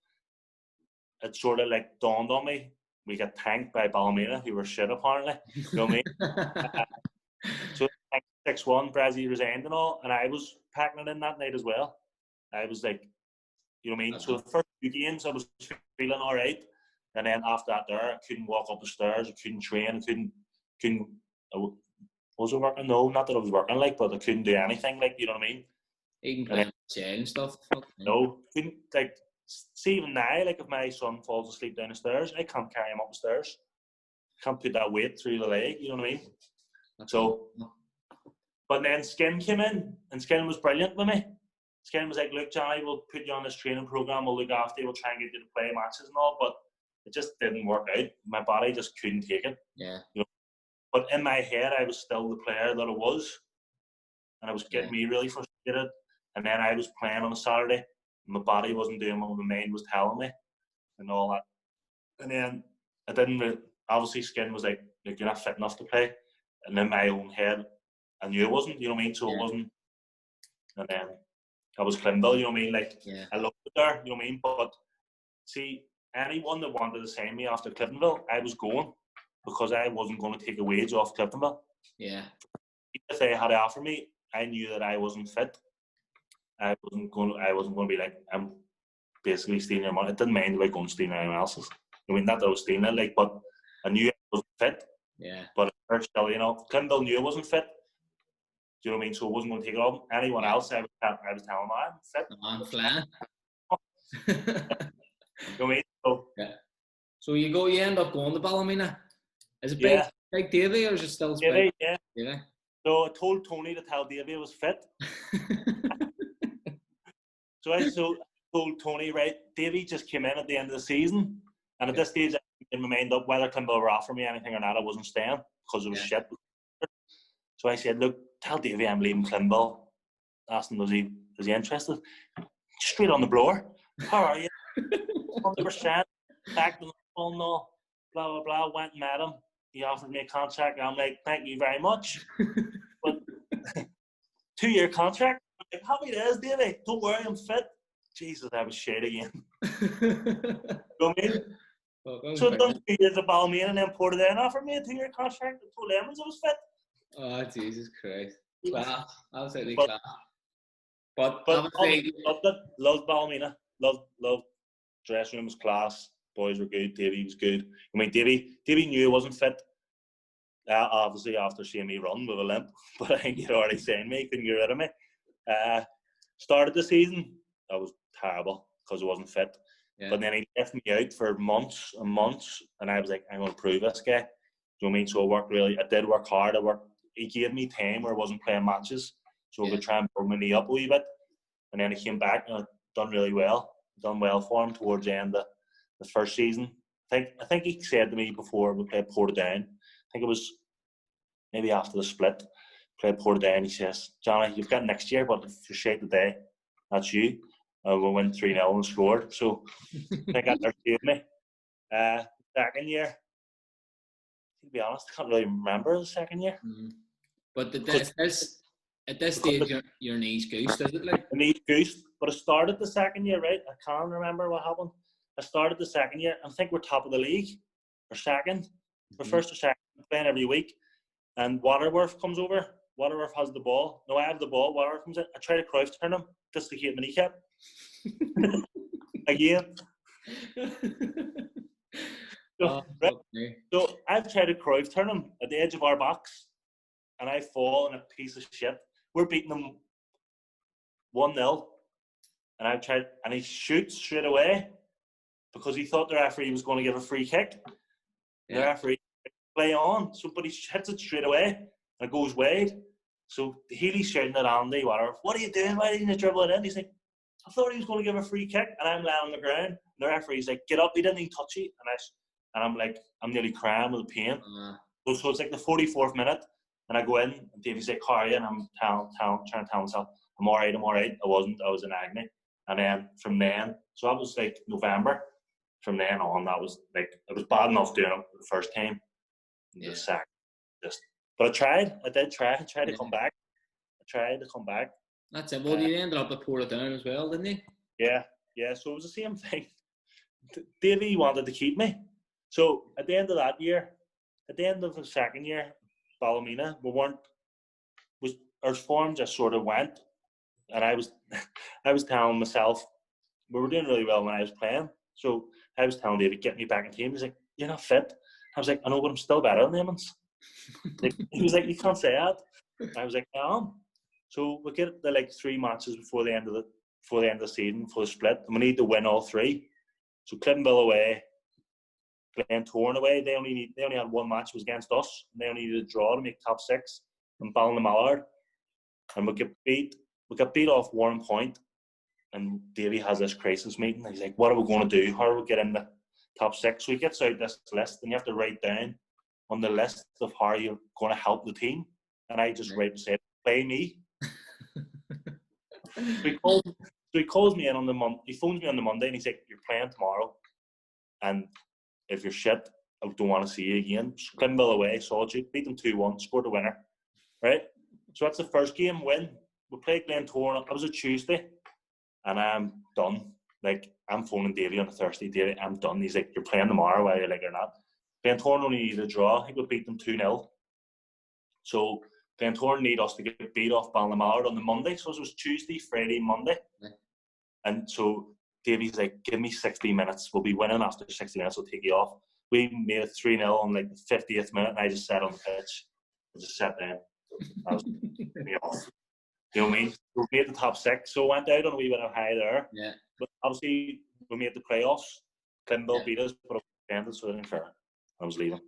it sort of like dawned on me. We got tanked by Ballymena, who were shit apparently. You know what I mean? So 6-1, Brazzy resigned and all, and I was packing it in that night as well. I was like, you know what I mean? So the first 2 games I was feeling all right, and then after that I couldn't walk up the stairs, I couldn't train, was it working? No, not that I was working, like, but I couldn't do anything, like, you know what I mean? Even playing chair and stuff. No, couldn't, like, see, even now, like, if my son falls asleep down the stairs, I can't carry him up the stairs. I can't put that weight through the leg, you know what I mean? So, but then Skin came in, and Skin was brilliant with me. Skin was like, "Look, Johnny, we'll put you on this training program, we'll look after you, we'll try and get you to play matches and all," but it just didn't work out. My body just couldn't take it. Yeah. You know? But in my head, I was still the player that I was, and it was getting me really frustrated. And then I was playing on a Saturday, and my body wasn't doing what my mind was telling me, and all that. And then I didn't. Obviously, Skin was like, "You're not fit enough to play," and in my own head, I knew it wasn't. You know what I mean? So it wasn't. And then I was Clinville. You know what I mean? Like, I loved it there. You know what I mean? But see, anyone that wanted to sign me after Cliftonville, I was going, because I wasn't going to take a wage off Cliftonville. Yeah. If they had offered me, I knew that I wasn't fit. I wasn't going to be like, I'm basically stealing your money. I didn't mind about going stealing anyone else's. I mean, not that I was stealing it, like, but I knew I wasn't fit. Yeah. But still, you know, Cliftonville knew I wasn't fit. Do you know what I mean? So I wasn't going to take it off. Anyone else, I was telling them, "I'm fit." I'm flying. You know what I mean? So, So you end up going to Ballymena. Is it big Davy, or is it still Davy? Yeah. Yeah. So I told Tony to tell Davy I was fit. So I told Tony, right, Davy just came in at the end of the season, and at this stage I had my mind up whether Clinville were offering me anything or not. I wasn't staying because it was shit. So I said, "Look, tell Davy I'm leaving Clinville." Asked him, was he interested? Straight on the blower. "How are you?" 100%. Back to the phone, no, blah, blah, blah. Went and met him. He offered me a contract. I'm like, "Thank you very much." But 2-year contract. I'm like, "Happy days, Davy. Don't worry, I'm fit." Jesus, I was shit again. You know what I mean? So I've done 2 years of Ballymena, and then Portadown offered me a 2-year contract. I told Lemons I was fit. Oh, Jesus Christ. Class. Absolutely class. But obviously, loved Ballymena. Loved dressing room was class. Boys were good. Davy was good. I mean, Davy knew I wasn't fit. Obviously, after seeing me run with a limp, but I think he'd already seen me. He couldn't get rid of me. Started the season, I was terrible because I wasn't fit. Yeah. But then he left me out for months and months, and I was like, "I'm going to prove this guy." Do you know what I mean? So I did work hard. He gave me time where I wasn't playing matches, so I could try and build my knee up a wee bit. And then he came back, and I done really well. Done well for him towards the end of the first season. I think he said to me before we played Portadown, I think it was maybe after the split, played Portadown, he says, Johnny, you've got next year, but if you shake today, that's you. We went 3-0 and scored. So I think that saved me. Second year, to be honest, I can't really remember the second year. But at this stage, your knees goose, does it? Like? My knees goose. But I started the second year, right? I can't remember what happened. I started the second year. I think we're top of the league. Or second. We're first or second. We're playing every week. And Waterworth comes over. Waterworth has the ball. No, I have the ball. Waterworth comes in. I try to Cruyff turn him. Dislocate my kneecap. Again. So I've tried to Cruyff turn him at the edge of our box. And I fall in a piece of shit. We're beating them 1-0. And I've tried, and he shoots straight away because he thought the referee was going to give a free kick. Yeah. The referee play on, so but he hits it straight away and it goes wide. So Healy's shouting at Andy, what are you doing? Why didn't you dribble it in? He's like, I thought he was going to give a free kick, and I'm laying on the ground. And the referee's like, get up, he didn't even touch you. And I'm like, I'm nearly crying with pain. So it's like the 44th minute, and I go in, and Davey's like, how are you? And I'm trying to tell myself, I'm all right. I wasn't. I was in agony. And then from then, so that was like November. From then on, that was like, it was bad enough doing it the first time. The second, but I tried. I did try. I tried to come back. That's it. Well, you ended up at Portadown as well, didn't you? Yeah. So it was the same thing. Davey wanted to keep me. So at the end of that year, at the end of the second year, Ballymena, our form just sort of went. And I was telling myself, we were doing really well when I was playing. So I was telling David, get me back in team. He's like, you're not fit. I was like, I know, but I'm still better than them. He was like, you can't say that. I was like, I am. So we get the 3 matches before the end of the season for the split, and we need to win all 3. So Cliftonville away, Glentoran away. They only had 1 match, was against us. And they only needed a draw to make top 6. And Ballymena, and we got beat off 1 point. And Davey has this crisis meeting. He's like, what are we going to do? How do we get in the top 6? So he gets out this list, and you have to write down on the list of how you're going to help the team. And I just write and say, play me. So he calls me in on the Monday. He phones me on the Monday, and he's like, you're playing tomorrow. And if you're shit, I don't want to see you again. Cliftonville away, Solitude, beat them 2-1, scored a winner. Right? So that's the first game win. We played Glentoran. It was a Tuesday. And I'm done. I'm phoning Davey on a Thursday. Davey, I'm done. He's like, you're playing tomorrow, whether you like it or not. Glentoran only needed a draw. I think we beat them 2-0. So Glentoran need us to get beat off Ballymena on the Monday. So it was Tuesday, Friday, Monday. And so Davey's like, give me 60 minutes. We'll be winning after 60 minutes. We'll take you off. We made it 3-0 on the 50th minute, and I just sat on the pitch. I just sat down. I was me off. You know what I mean? We made the top 6, so went out on a wee bit of high there. Yeah. But obviously, we made the playoffs. Cliftonville beat us, but it ended, so I didn't care. I was leaving.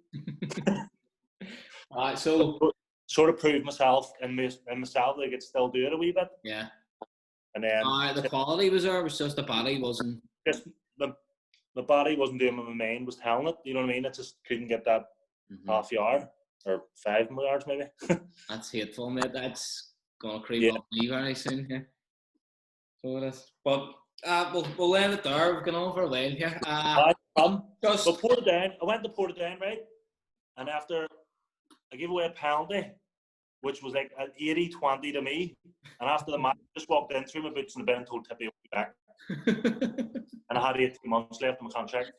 So sort of proved myself and myself that I could still do it a wee bit. Yeah. And then the quality was there. It was just the body wasn't. Just the body wasn't doing what my mind was telling it. You know what I mean? It just couldn't get that half yard or 5 yards maybe. That's hateful, mate. That's gonna creep up me very soon here. So it is. But we'll end it there. We've gone on for a while here. Just Portadown. I went to Portadown, right? And after I gave away a penalty, which was like an 80-20 to me. And after the match, I just walked in, threw my boots in the bin, and told Tippy I'll be back. And I had 18 months left on my contract.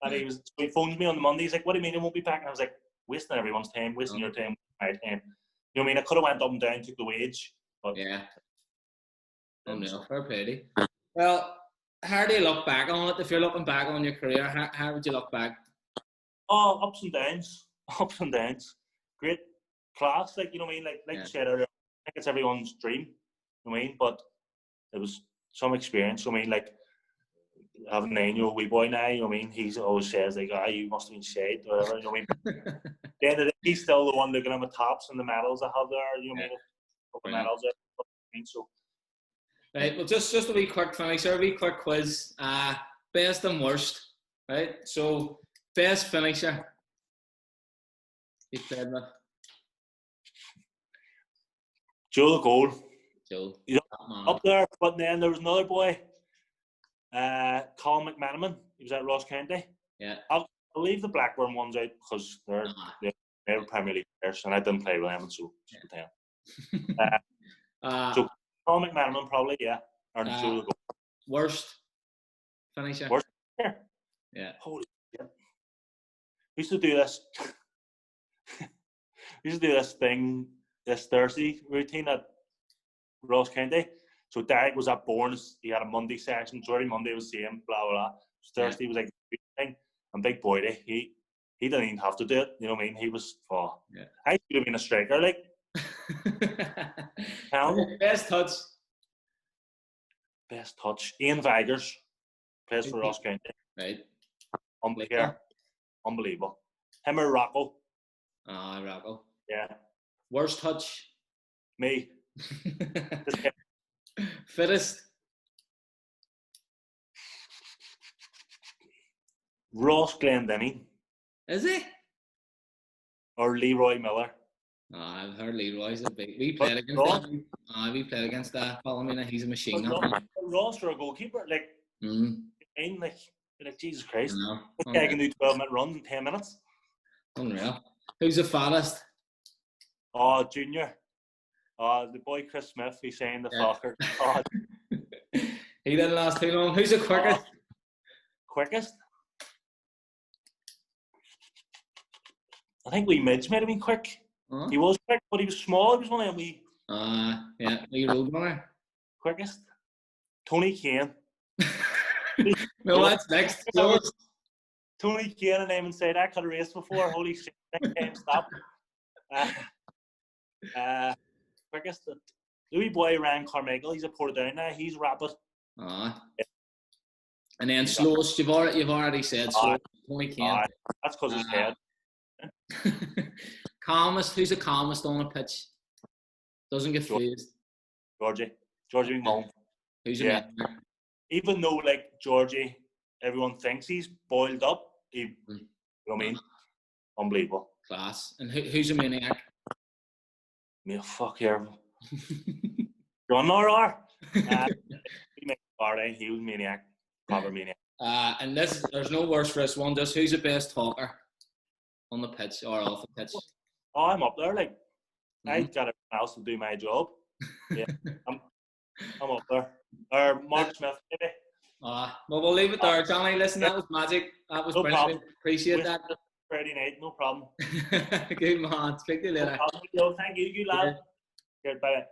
And he phones me on the Monday. He's like, what do you mean you won't be back? And I was like, wasting everyone's time, wasting your time, my time. You know what I mean? I could have went up and down, took the wage. But yeah. Oh no, fair play to you. Well, how do you look back on it? If you're looking back on your career, how would you look back? Oh, ups and downs. Ups and downs. Great class, you know what I mean? Like you said earlier, I think it's everyone's dream. You know what I mean? But it was some experience. I mean, I have a 9-year-old wee boy now, you know what I mean? He always says, you must have been shaved or whatever, you know what I mean? At the end of the day, he's still the one looking at my tops and the medals I have there, you know what I mean? Couple medals there, you know what I mean? So. Right, well, just a wee quick finish, a wee quick quiz. Best and worst, right? So, Best finisher you played with? Joe the goal. Joe. He's up there, but then there was another boy, Colin McManaman. He was at Ross County. Yeah. I'll leave the Blackburn ones out because they're Premier League players, and I didn't play with them, so so Colin McManaman probably, yeah. Or Joe the goal. Worst finisher? Worst finisher? Yeah. Holy shit. We used to do this. We used to do this thing, this Thursday routine at Ross County. So Derek was at Bournes. He had a Monday section. So every Monday was the same, blah, blah, blah. So Thursday was like a thing. And Big Boydie, he didn't even have to do it. You know what I mean? He was, I should have been a striker, like. Best touch? Best touch. Ian Vigers plays for Ross County. Right. Unbelievable. Him or Rocco. Rocco. Yeah. Worst touch? Me. Fittest? Ross Glendinning. Is he? Or Leroy Miller. I've heard Leroy's a big. We played against that Ballymena. He's a machine. Ross for a goalkeeper, like, like Jesus Christ. This guy can do 12-minute runs in 10 minutes. Unreal. Who's the fattest? Oh, Junior. The boy Chris Smith. He's saying the Falkirk. He didn't last too long. Who's the quickest? Quickest? I think Wee Midge might have been quick. He was quick, but he was small. He was only a wee. Wee road runner. Quickest? Tony Kane. No, that's next. Tony Kane and him said I could have raced before. Holy shit! Next time, stop. Quickest? The wee boy Ryan Carmichael. He's a Portadown now. He's rapid. And then slowest. You've already said slow. Tony Kane. That's because his head. Calmest. Who's the calmest on a pitch? Doesn't get phased. Georgie McMullen. Who's your man? Even though like Georgie, everyone thinks he's boiled up. You know what I mean? Unbelievable. Class. And who's your maniac? Me, fuck here. John R. He made party. He was maniac. Proper maniac. And there's no worse for this one. Just who's the best talker on the pitch or off the pitch? Oh, I'm up there. Like I got everyone else to do my job. Yeah, I'm up there. Or Mark Smith, maybe. Well, we'll leave it there, Jonny. Listen, that was magic. That was brilliant. Problem. Appreciate that. Friday night, no problem. Good man. Speak to you later. No problem. Thank you, lad. Good, bye.